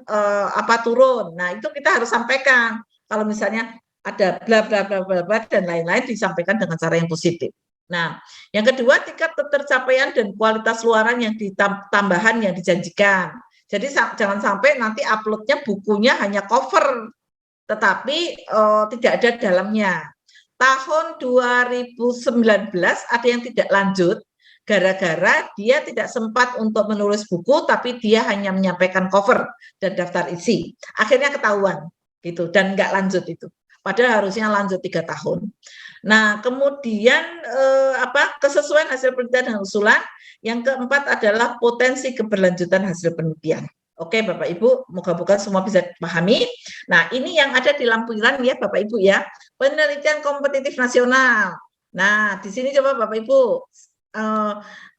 turun. Nah, itu kita harus sampaikan. Kalau misalnya ada bla bla bla bla bla dan lain-lain disampaikan dengan cara yang positif. Nah, yang kedua tingkat ketercapaian dan kualitas luaran yang tambahan yang dijanjikan. Jadi jangan sampai nanti uploadnya bukunya hanya cover, tetapi tidak ada dalamnya. Tahun 2019 ada yang tidak lanjut gara-gara dia tidak sempat untuk menulis buku, tapi dia hanya menyampaikan cover dan daftar isi. Akhirnya ketahuan gitu dan nggak lanjut itu. Padahal harusnya lanjut 3 tahun. Nah, kemudian kesesuaian hasil penelitian dan usulan. Yang keempat adalah potensi keberlanjutan hasil penelitian. Oke, Bapak Ibu, moga-moga semua bisa dipahami. Nah, ini yang ada di lampiran ya, Bapak Ibu ya. Penelitian kompetitif nasional. Nah, di sini coba Bapak Ibu,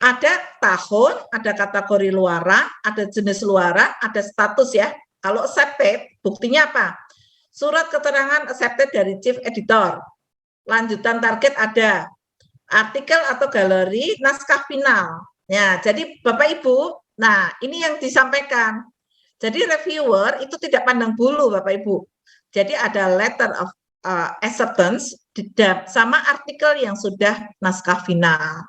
ada tahun, ada kategori luaran, ada jenis luaran, ada status ya. Kalau accepted, buktinya apa? Surat keterangan accepted dari chief editor. Lanjutan target ada. Artikel atau galeri, naskah final. Ya, jadi Bapak Ibu, nah ini yang disampaikan. Jadi reviewer itu tidak pandang bulu Bapak Ibu. Jadi ada letter of acceptance sama artikel yang sudah naskah final.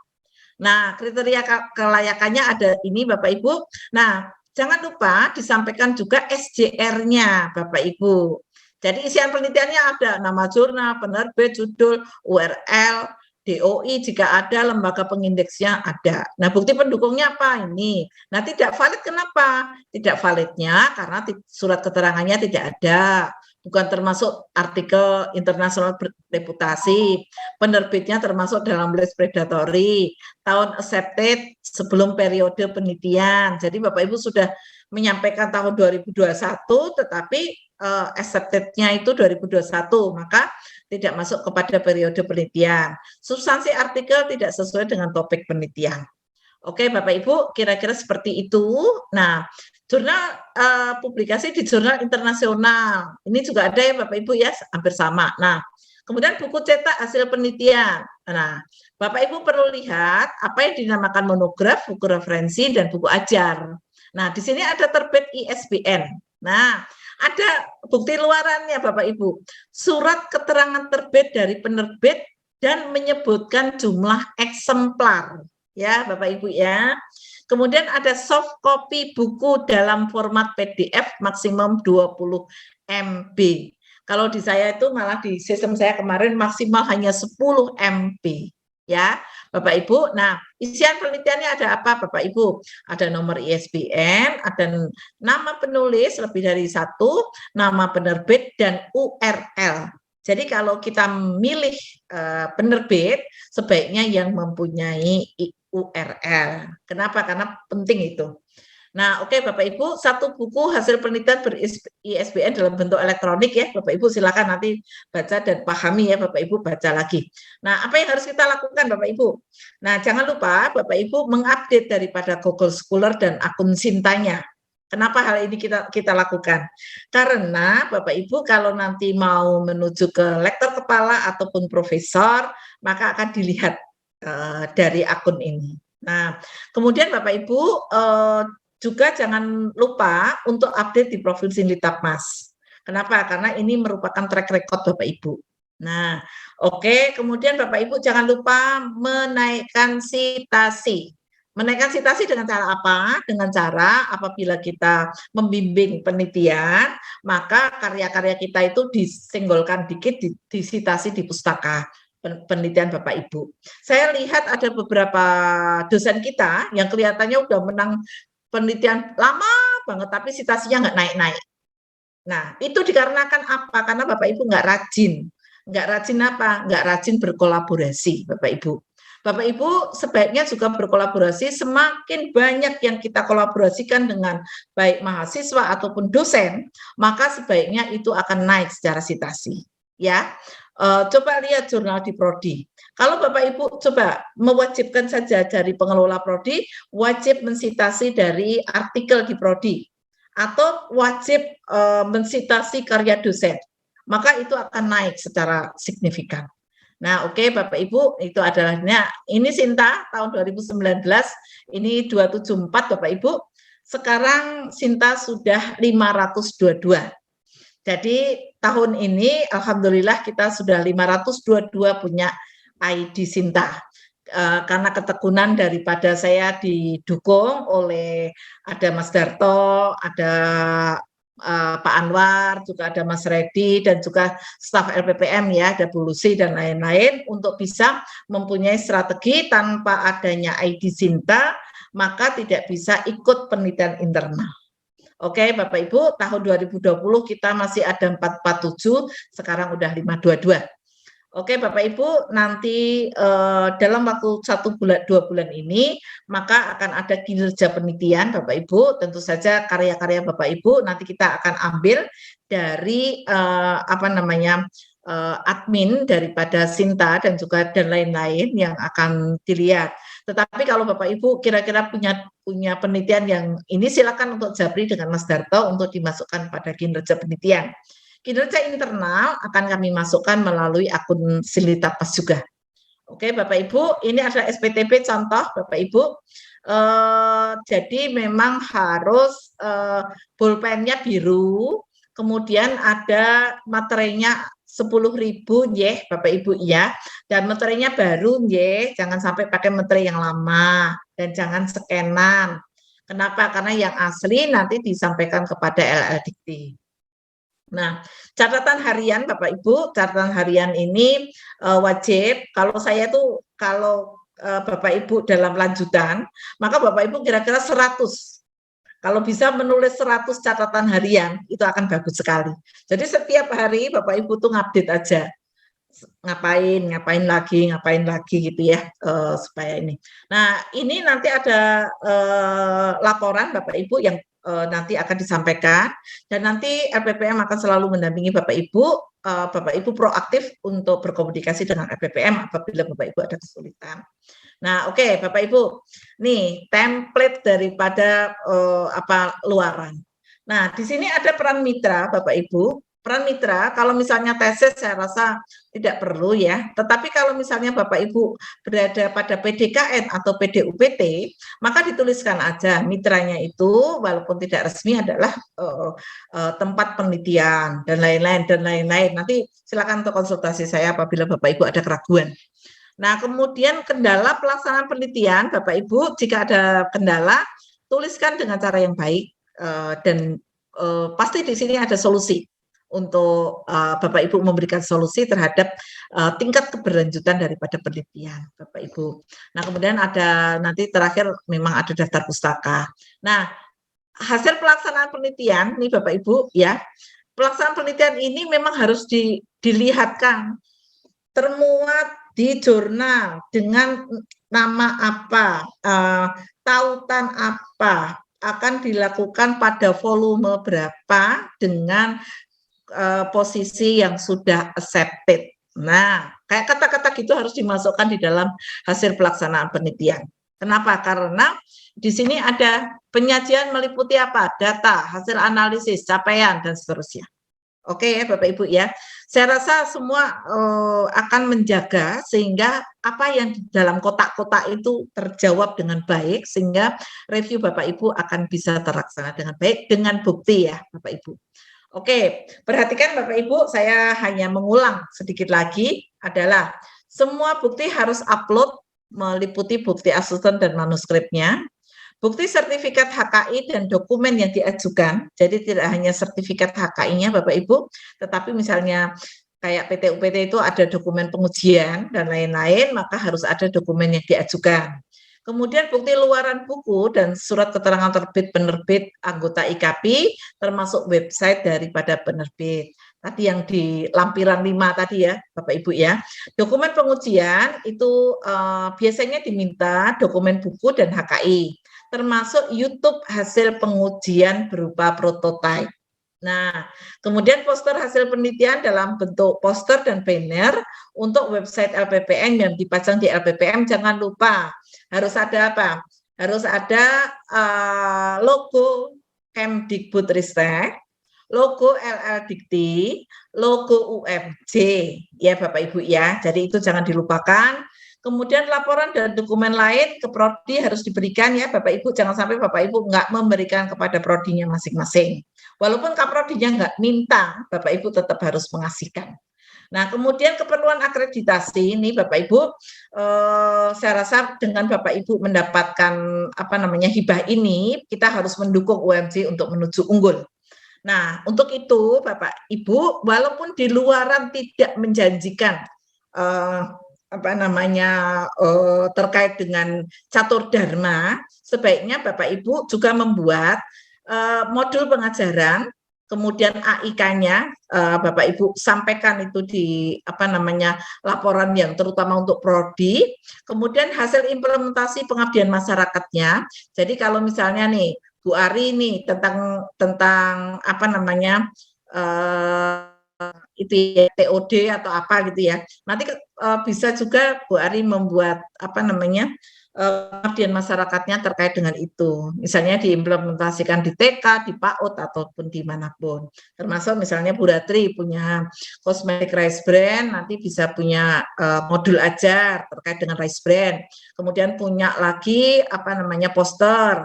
Nah, kriteria kelayakannya ada ini Bapak Ibu. Nah, jangan lupa disampaikan juga SJR-nya Bapak Ibu. Jadi isian penelitiannya ada nama jurnal, penerbit, judul, URL, DOI jika ada, lembaga pengindeksnya ada. Nah, bukti pendukungnya apa ini? Nah, tidak valid kenapa? Tidak validnya karena surat keterangannya tidak ada. Bukan termasuk artikel internasional reputasi, penerbitnya termasuk dalam list predatory, tahun accepted sebelum periode penelitian. Jadi Bapak Ibu sudah menyampaikan tahun 2021, tetapi accepted-nya itu 2021, maka tidak masuk kepada periode penelitian. Substansi artikel tidak sesuai dengan topik penelitian. Oke, Bapak Ibu, kira-kira seperti itu. Nah, jurnal publikasi di jurnal internasional. Ini juga ada ya Bapak Ibu ya, hampir sama. Nah, kemudian buku cetak hasil penelitian. Nah, Bapak Ibu perlu lihat apa yang dinamakan monograf, buku referensi, dan buku ajar. Nah, di sini ada terbit ISBN. Nah, ada bukti luarannya Bapak Ibu. Surat keterangan terbit dari penerbit dan menyebutkan jumlah eksemplar. Ya, Bapak Ibu ya. Kemudian ada soft copy buku dalam format PDF maksimum 20 MB. Kalau di saya itu malah di sistem saya kemarin maksimal hanya 10 MB. Ya, Bapak Ibu. Nah, isian penelitiannya ada apa Bapak Ibu? Ada nomor ISBN, ada nama penulis lebih dari 1, nama penerbit, dan URL. Jadi kalau kita milih penerbit, sebaiknya yang mempunyai URL. Kenapa? Karena penting itu. Nah, oke Bapak Ibu, satu buku hasil penelitian ber-ISBN dalam bentuk elektronik ya, Bapak Ibu silakan nanti baca dan pahami ya Bapak Ibu, baca lagi. Nah, apa yang harus kita lakukan Bapak Ibu? Nah, jangan lupa Bapak Ibu mengupdate daripada Google Scholar dan akun Sintanya. Kenapa hal ini kita lakukan? Karena Bapak Ibu kalau nanti mau menuju ke lektor kepala ataupun profesor, maka akan dilihat dari akun ini. Nah, kemudian Bapak Ibu juga jangan lupa untuk update di profil Sinlitapmas. Kenapa? Karena ini merupakan track record Bapak Ibu. Nah, oke. Kemudian Bapak Ibu jangan lupa menaikkan citasi. Menaikkan citasi dengan cara apa? Dengan cara apabila kita membimbing penelitian, maka karya-karya kita itu disenggolkan dikit, disitasi di pustaka penelitian Bapak Ibu. Saya lihat ada beberapa dosen kita yang kelihatannya udah menang penelitian lama banget, tapi citasinya nggak naik-naik. Nah, itu dikarenakan apa? Karena Bapak Ibu nggak rajin. Nggak rajin apa? Nggak rajin berkolaborasi, Bapak Ibu. Bapak Ibu sebaiknya juga berkolaborasi, semakin banyak yang kita kolaborasikan dengan baik mahasiswa ataupun dosen, maka sebaiknya itu akan naik secara citasi. Ya, coba lihat jurnal di Prodi. Kalau Bapak Ibu coba mewajibkan saja dari pengelola Prodi, wajib mensitasi dari artikel di Prodi, atau wajib mensitasi karya dosen, maka itu akan naik secara signifikan. Nah, oke, Bapak Ibu, itu adalah ini Sinta tahun 2019, ini 274 Bapak Ibu. Sekarang Sinta sudah 522. Jadi tahun ini alhamdulillah kita sudah 522 punya ID Sinta. Karena ketekunan daripada saya didukung oleh ada Mas Darto, ada Pak Anwar, juga ada Mas Reddy, dan juga staf LPPM ya, ada Bu Lucy dan lain-lain, untuk bisa mempunyai strategi tanpa adanya ID Sinta, maka tidak bisa ikut penelitian internal. Oke, Bapak Ibu, tahun 2020 kita masih ada 447, sekarang udah 522. Oke, Bapak Ibu, nanti dalam waktu 1 bulan 2 bulan ini, maka akan ada kinerja penelitian Bapak Ibu. Tentu saja karya-karya Bapak Ibu nanti kita akan ambil dari admin daripada Sinta dan juga dan lain-lain yang akan dilihat. Tetapi kalau Bapak Ibu kira-kira punya penelitian yang ini, silakan untuk japri dengan Mas Darto untuk dimasukkan pada kinerja penelitian. Kinerja internal akan kami masukkan melalui akun Silitapas juga. Oke, Bapak Ibu, ini ada SPTP contoh, Bapak Ibu. Jadi memang harus pulpennya biru, kemudian ada materinya 10.000 ya, Bapak Ibu ya, dan materinya baru ya, jangan sampai pakai materi yang lama dan jangan scanan. Kenapa? Karena yang asli nanti disampaikan kepada LL Dikti. Nah, catatan harian Bapak Ibu, catatan harian ini wajib. Kalau saya tuh, kalau Bapak Ibu dalam lanjutan, maka Bapak Ibu kira-kira 100. Kalau bisa menulis 100 catatan harian, itu akan bagus sekali. Jadi setiap hari Bapak Ibu tuh ngupdate aja. Ngapain lagi gitu ya, supaya ini. Nah, ini nanti ada laporan Bapak Ibu yang nanti akan disampaikan, dan nanti LPPM akan selalu mendampingi Bapak Ibu. Bapak Ibu proaktif untuk berkomunikasi dengan LPPM apabila Bapak Ibu ada kesulitan. Nah, oke, Bapak Ibu, nih template daripada luaran. Nah, di sini ada peran mitra Bapak Ibu. Peran mitra, kalau misalnya tesis saya rasa tidak perlu ya, tetapi kalau misalnya Bapak Ibu berada pada PDKN atau PDUPT, maka dituliskan aja mitranya itu walaupun tidak resmi adalah tempat penelitian dan lain-lain. Nanti silakan untuk konsultasi saya apabila Bapak Ibu ada keraguan. Nah, kemudian kendala pelaksanaan penelitian, Bapak Ibu jika ada kendala, tuliskan dengan cara yang baik, dan pasti di sini ada solusi untuk Bapak Ibu memberikan solusi terhadap tingkat keberlanjutan daripada penelitian, Bapak Ibu. Nah, kemudian ada nanti terakhir memang ada daftar pustaka. Nah, hasil pelaksanaan penelitian nih Bapak Ibu ya, pelaksanaan penelitian ini memang harus dilihatkan termuat di jurnal dengan nama apa, tautan apa, akan dilakukan pada volume berapa dengan posisi yang sudah accepted. Nah, kayak kata-kata gitu harus dimasukkan di dalam hasil pelaksanaan penelitian. Kenapa? Karena di sini ada penyajian meliputi apa? Data, hasil analisis, capaian, dan seterusnya. Oke ya Bapak Ibu ya. Saya rasa semua akan menjaga sehingga apa yang di dalam kotak-kotak itu terjawab dengan baik, sehingga review Bapak Ibu akan bisa terlaksana dengan baik dengan bukti ya Bapak Ibu. Oke, perhatikan Bapak Ibu, saya hanya mengulang sedikit lagi adalah semua bukti harus upload meliputi bukti asustan dan manuskripnya, bukti sertifikat HKI dan dokumen yang diajukan. Jadi tidak hanya sertifikat HKI-nya Bapak Ibu, tetapi misalnya kayak PT-UPT itu ada dokumen pengujian dan lain-lain, maka harus ada dokumen yang diajukan. Kemudian bukti luaran buku dan surat keterangan terbit penerbit anggota IKAPI, termasuk website daripada penerbit. Tadi yang di lampiran 5 tadi ya, Bapak Ibu ya. Dokumen pengujian itu biasanya diminta dokumen buku dan HKI, termasuk YouTube hasil pengujian berupa prototipe. Nah, kemudian poster hasil penelitian dalam bentuk poster dan banner untuk website LPPM yang dipasang di LPPM, jangan lupa harus ada apa? Harus ada logo Kemdikbudristek, logo LL Dikti, logo UMJ, ya Bapak Ibu ya. Jadi itu jangan dilupakan. Kemudian laporan dan dokumen lain ke prodi harus diberikan ya Bapak Ibu. Jangan sampai Bapak Ibu nggak memberikan kepada prodinya masing-masing. Walaupun kaprodinya nggak minta, Bapak Ibu tetap harus mengasihkan. Nah, kemudian keperluan akreditasi ini Bapak Ibu, saya rasa dengan Bapak Ibu mendapatkan hibah ini, kita harus mendukung UMJ untuk menuju unggul. Nah, untuk itu Bapak Ibu, walaupun di luaran tidak menjanjikan terkait dengan catur dharma, sebaiknya Bapak Ibu juga membuat modul pengajaran, kemudian AIK-nya Bapak Ibu sampaikan itu di laporan yang terutama untuk prodi, kemudian hasil implementasi pengabdian masyarakatnya. Jadi kalau misalnya nih Bu Ari nih tentang itu ya, TOD atau apa gitu ya. Nanti bisa juga Bu Ari membuat pengabdian masyarakatnya terkait dengan itu. Misalnya diimplementasikan di TK, di PAUD, ataupun dimanapun. Termasuk misalnya Bu Ratri punya cosmetic rice brand, nanti bisa punya modul ajar terkait dengan rice brand. Kemudian punya lagi poster.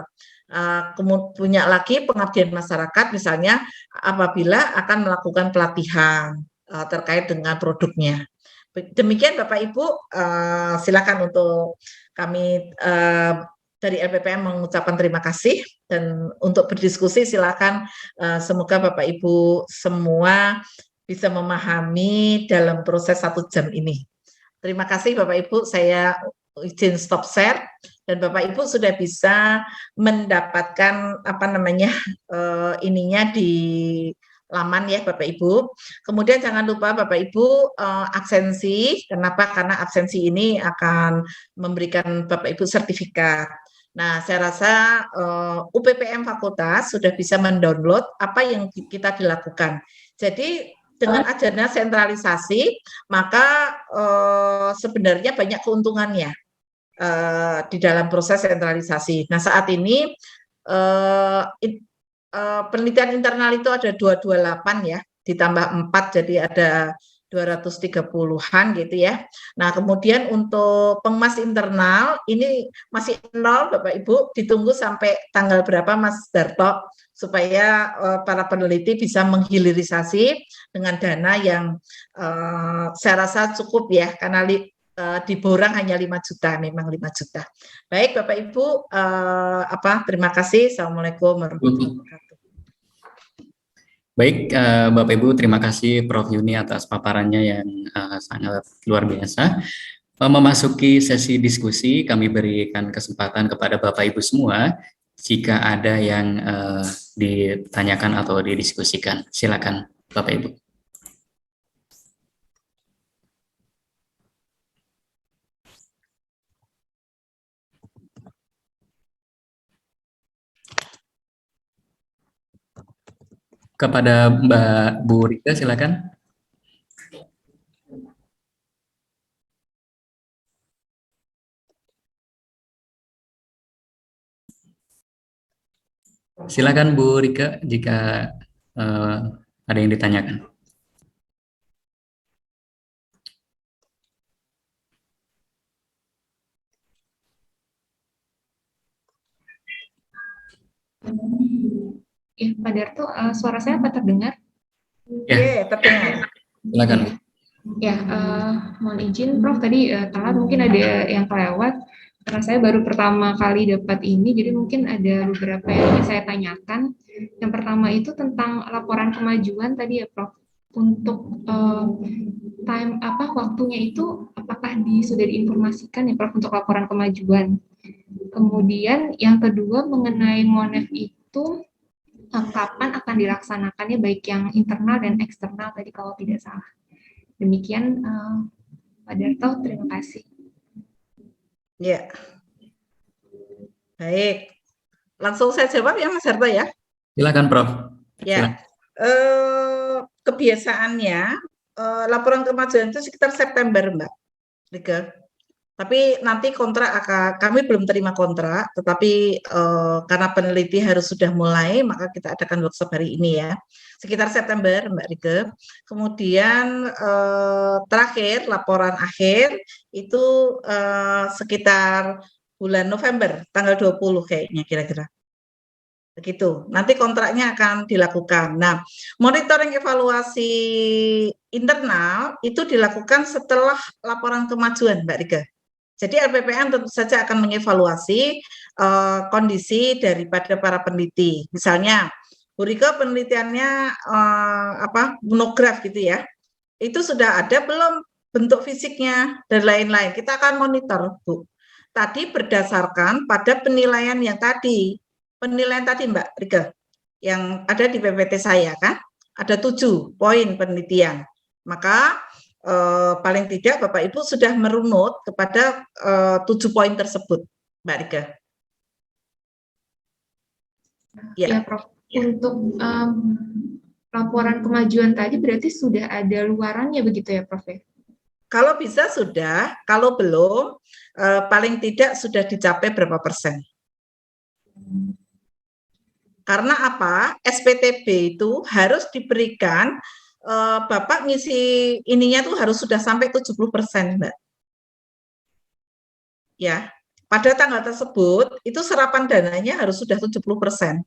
Punya lagi pengabdian masyarakat misalnya apabila akan melakukan pelatihan terkait dengan produknya. Demikian Bapak Ibu, silakan untuk kami dari LPPM mengucapkan terima kasih, dan untuk berdiskusi silakan, semoga Bapak Ibu semua bisa memahami dalam proses 1 jam ini. Terima kasih Bapak Ibu, saya izin stop share, dan Bapak Ibu sudah bisa mendapatkan ininya di laman ya Bapak Ibu. Kemudian jangan lupa Bapak Ibu absensi. Kenapa? Karena absensi ini akan memberikan Bapak Ibu sertifikat. Nah, saya rasa UPPM Fakultas sudah bisa mendownload apa yang kita dilakukan. Jadi dengan adanya sentralisasi, maka sebenarnya banyak keuntungannya di dalam proses sentralisasi. Nah, saat ini penelitian internal itu ada 228 ya, ditambah 4 jadi ada 230-an gitu ya. Nah, kemudian untuk pengemas internal ini masih 0 Bapak Ibu, ditunggu sampai tanggal berapa Mas Darto supaya para peneliti bisa menghilirisasi dengan dana yang saya rasa cukup ya, karena diborang hanya 5 juta, memang 5 juta. Baik Bapak Ibu, terima kasih. Assalamualaikum warahmatullahi wabarakatuh. Baik, Bapak Ibu, terima kasih Prof. Yuni atas paparannya yang sangat luar biasa. Memasuki sesi diskusi, kami berikan kesempatan kepada Bapak Ibu semua jika ada yang ditanyakan atau didiskusikan. Silakan Bapak Ibu. Kepada Mbak Bu Rika, silakan. Silakan Bu Rika jika ada yang ditanyakan. Ya, Pak Darto, suara saya apa terdengar? Ya, terdengar. silakan. Ya, mohon izin Prof, tadi telat mungkin ada yang kelewat karena saya baru pertama kali dapat ini, jadi mungkin ada beberapa yang ingin saya tanyakan. Yang pertama itu tentang laporan kemajuan tadi ya Prof. Untuk waktunya itu apakah sudah diinformasikan ya Prof untuk laporan kemajuan. Kemudian yang kedua mengenai MONEF itu kapan akan dilaksanakannya baik yang internal dan eksternal tadi kalau tidak salah. Demikian Pak Darto, terima kasih. Ya, baik. Langsung saya jawab ya Mas Darto ya. Silakan Prof. Ya, kebiasaannya laporan kemajuan itu sekitar September Mbak Rike. Tapi nanti kontrak kami belum terima kontrak, tetapi karena peneliti harus sudah mulai, maka kita adakan workshop hari ini ya, sekitar September Mbak Rike. Kemudian terakhir laporan akhir itu sekitar bulan November, tanggal 20 kayaknya kira-kira. Begitu. Nanti kontraknya akan dilakukan. Nah, monitoring evaluasi internal itu dilakukan setelah laporan kemajuan, Mbak Rika. Jadi LPPM tentu saja akan mengevaluasi kondisi daripada para peneliti. Misalnya, Bu Rika penelitiannya monograf gitu ya. Itu sudah ada belum bentuk fisiknya dan lain-lain. Kita akan monitor, Bu. Tadi berdasarkan pada penilaian yang tadi. Penilaian tadi Mbak Rika, yang ada di PPT saya kan, ada 7 poin penelitian. Maka paling tidak Bapak Ibu sudah merunut kepada 7 poin tersebut, Mbak Rika. Ya, Prof. Untuk laporan kemajuan tadi berarti sudah ada luarannya begitu ya, Prof? Kalau bisa sudah, kalau belum, paling tidak sudah dicapai berapa persen. Karena apa? SPTB itu harus diberikan, Bapak ngisi ininya tuh harus sudah sampai 70%, Mbak. Ya, pada tanggal tersebut, itu serapan dananya harus sudah 70%.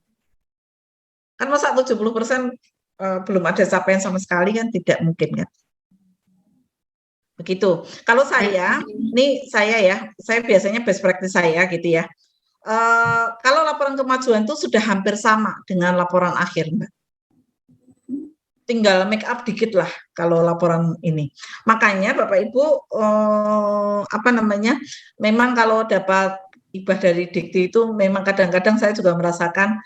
Kan masa 70% belum ada capaian sama sekali kan tidak mungkin kan. Begitu. Kalau saya, ini saya biasanya best practice saya gitu ya. Kalau laporan kemajuan itu sudah hampir sama dengan laporan akhir, Mbak. Tinggal make up dikit lah kalau laporan ini. Makanya Bapak Ibu, memang kalau dapat hibah dari Dikti itu memang kadang-kadang saya juga merasakan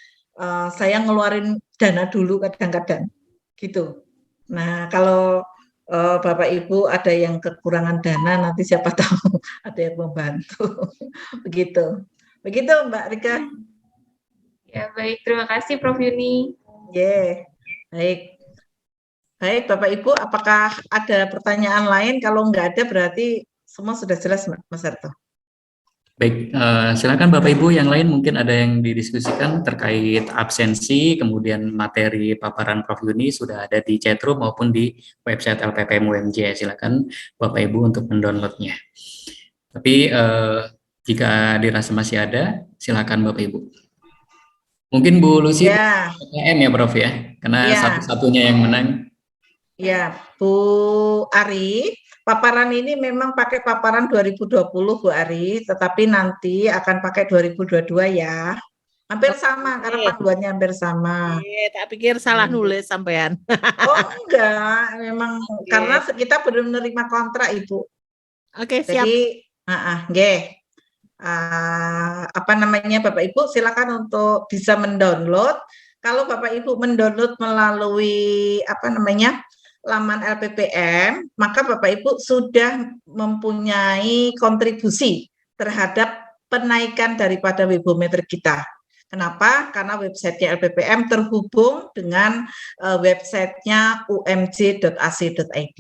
saya ngeluarin dana dulu kadang-kadang, gitu. Nah, kalau Bapak Ibu ada yang kekurangan dana, nanti siapa tahu ada yang membantu, begitu. Begitu Mbak Rika. Ya baik, terima kasih Prof Yuni. Baik. Baik Bapak Ibu, apakah ada pertanyaan lain? Kalau nggak ada berarti semua sudah jelas Mas Harto. Baik, silakan Bapak Ibu yang lain mungkin ada yang didiskusikan terkait absensi, kemudian materi paparan Prof Yuni sudah ada di chatroom maupun di website LPPM UMJ. Silakan Bapak Ibu untuk mendownloadnya. Tapi jika dirasa masih ada, silakan Bapak Ibu. Mungkin Bu Lucy PPM ya Prof ya, karena satu-satunya yang menang. Ya, Bu Ari, paparan ini memang pakai paparan 2020 Bu Ari, tetapi nanti akan pakai 2022 ya. Hampir sama karena panduannya hampir sama. Tak pikir salah nulis sampean. Oh enggak, memang karena kita belum menerima kontrak Ibu. Oke, siap. Jadi, Bapak Ibu silakan untuk bisa mendownload. Kalau Bapak Ibu mendownload melalui laman LPPM, maka Bapak Ibu sudah mempunyai kontribusi terhadap penaikan daripada webometer kita. Kenapa? Karena websitenya LPPM terhubung dengan websitenya umj.ac.id.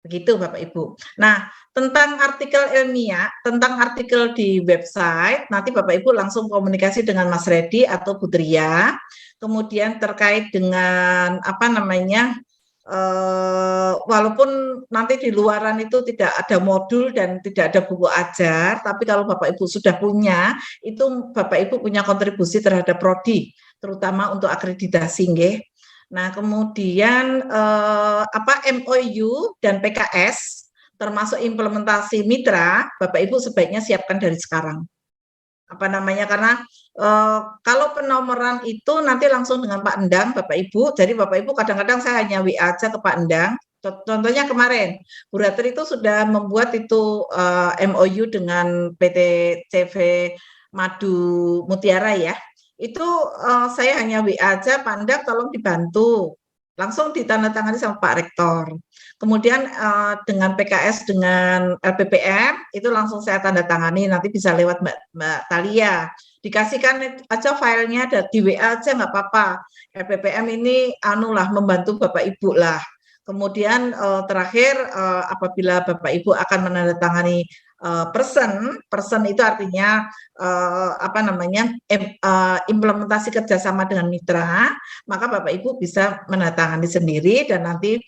Begitu Bapak Ibu. Nah, tentang artikel ilmiah, tentang artikel di website, nanti Bapak Ibu langsung komunikasi dengan Mas Reddy atau Putria. Kemudian terkait dengan walaupun nanti di luaran itu tidak ada modul dan tidak ada buku ajar, tapi kalau Bapak Ibu sudah punya, itu Bapak Ibu punya kontribusi terhadap prodi, terutama untuk akreditasi, nggih. Nah, kemudian MOU dan PKS termasuk implementasi mitra, Bapak Ibu sebaiknya siapkan dari sekarang. Karena kalau penomoran itu nanti langsung dengan Pak Endang, Bapak Ibu. Jadi Bapak Ibu kadang-kadang saya hanya WA aja ke Pak Endang. Contohnya kemarin, Bu Ratri itu sudah membuat itu MOU dengan PT CV Madu Mutiara ya. Itu saya hanya WA aja, Pak Endang tolong dibantu. Langsung ditandatangani sama Pak Rektor. Kemudian dengan PKS dengan LPPM itu langsung saya tanda tangani, nanti bisa lewat Mbak Talia. Dikasihkan aja filenya di WA aja nggak apa-apa. LPPM ini membantu Bapak Ibu lah. Kemudian terakhir apabila Bapak Ibu akan menandatangani person itu artinya implementasi kerjasama dengan mitra, maka Bapak Ibu bisa menandatangani sendiri dan nanti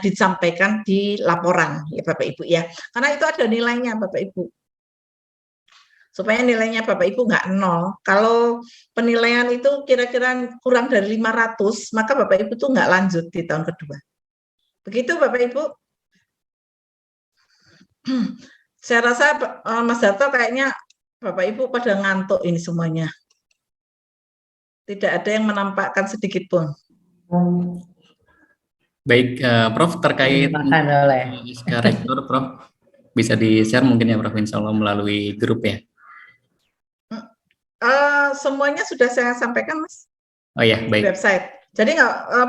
disampaikan di laporan ya Bapak Ibu ya, karena itu ada nilainya Bapak Ibu, supaya nilainya Bapak Ibu nggak nol. Kalau penilaian itu kira-kira kurang dari 500, maka Bapak Ibu tuh nggak lanjut di tahun kedua. Begitu Bapak Ibu. Saya rasa Mas Darto kayaknya Bapak Ibu pada ngantuk ini semuanya. Tidak ada yang menampakkan sedikit pun. Baik, Prof, terkait SK Rektor, Prof, bisa di-share mungkin ya Prof, insya Allah melalui grup ya? Semuanya sudah saya sampaikan, Mas. Oh ya, baik. Website. Jadi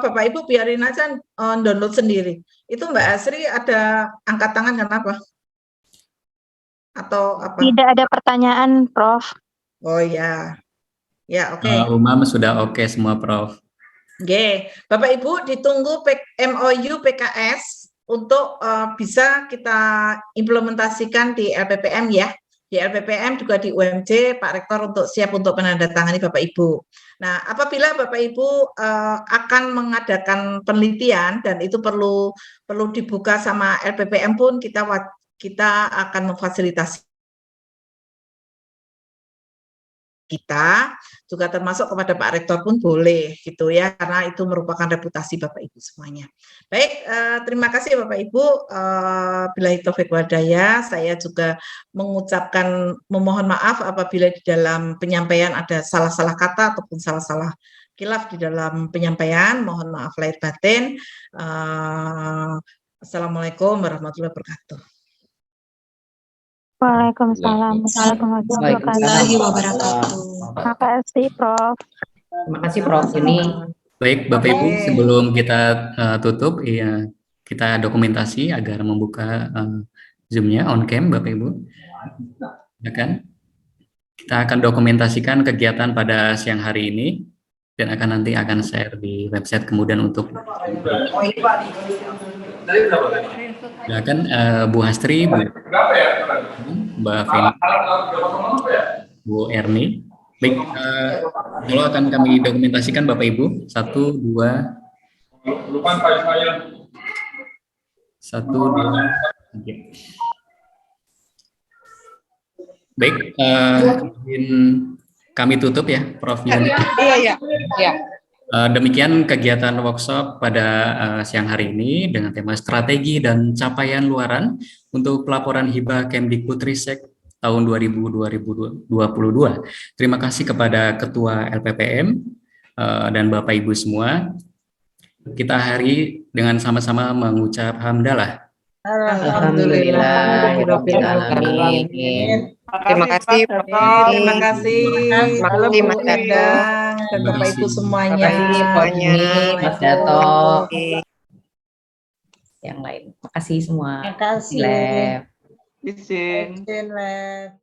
Bapak Ibu biarin aja download sendiri. Itu Mbak Asri ada angkat tangan kenapa? Atau apa? Tidak ada pertanyaan, Prof. Oh ya. Ya, oke. Umam sudah oke semua, Prof. Oke, Bapak Ibu ditunggu MOU PKS untuk bisa kita implementasikan di LPPM ya. Di LPPM juga di UMJ, Pak Rektor siap untuk menandatangani Bapak Ibu. Nah, apabila Bapak Ibu akan mengadakan penelitian dan itu perlu dibuka sama LPPM pun kita akan memfasilitasi kita juga termasuk kepada Pak Rektor pun boleh gitu ya, karena itu merupakan reputasi Bapak Ibu semuanya. Baik, terima kasih Bapak Ibu. Billahi taufiq wal hidayah. Saya juga memohon maaf apabila di dalam penyampaian ada salah-salah kata ataupun salah-salah khilaf di dalam penyampaian. Mohon maaf lahir batin. Assalamualaikum warahmatullahi wabarakatuh. Waalaikumsalam warahmatullahi wabarakatuh. Terima kasih, Prof. Terima kasih, Prof. Ini baik, Bapak Ibu, sebelum kita tutup, ya kita dokumentasi agar membuka Zoom-nya on cam, Bapak Ibu. Ya kan? Kita akan dokumentasikan kegiatan pada siang hari ini dan nanti akan share di website kemudian untuk ya kan, Bu Hastri, Mbak Feni, Bu Erni. Baik, kalau akan kami dokumentasikan Bapak Ibu, 1, 2, 1, 2, baik, kami tutup ya, Prof. Yuni. Iya. Demikian kegiatan workshop pada siang hari ini dengan tema strategi dan capaian luaran untuk pelaporan hibah Kemdikbudristek tahun 2022. Terima kasih kepada Ketua LPPM dan Bapak Ibu semua. Kita hari dengan sama-sama mengucap hamdalah. Alhamdulillahirabbil alamin. Terima kasih, Prof. Terima kasih. Halo Bu Endang dan Bapak Ibu semuanya. Mas Dato. Yang lain. Makasih semua. Terima kasih. Lab. Izin. Izin, Lab.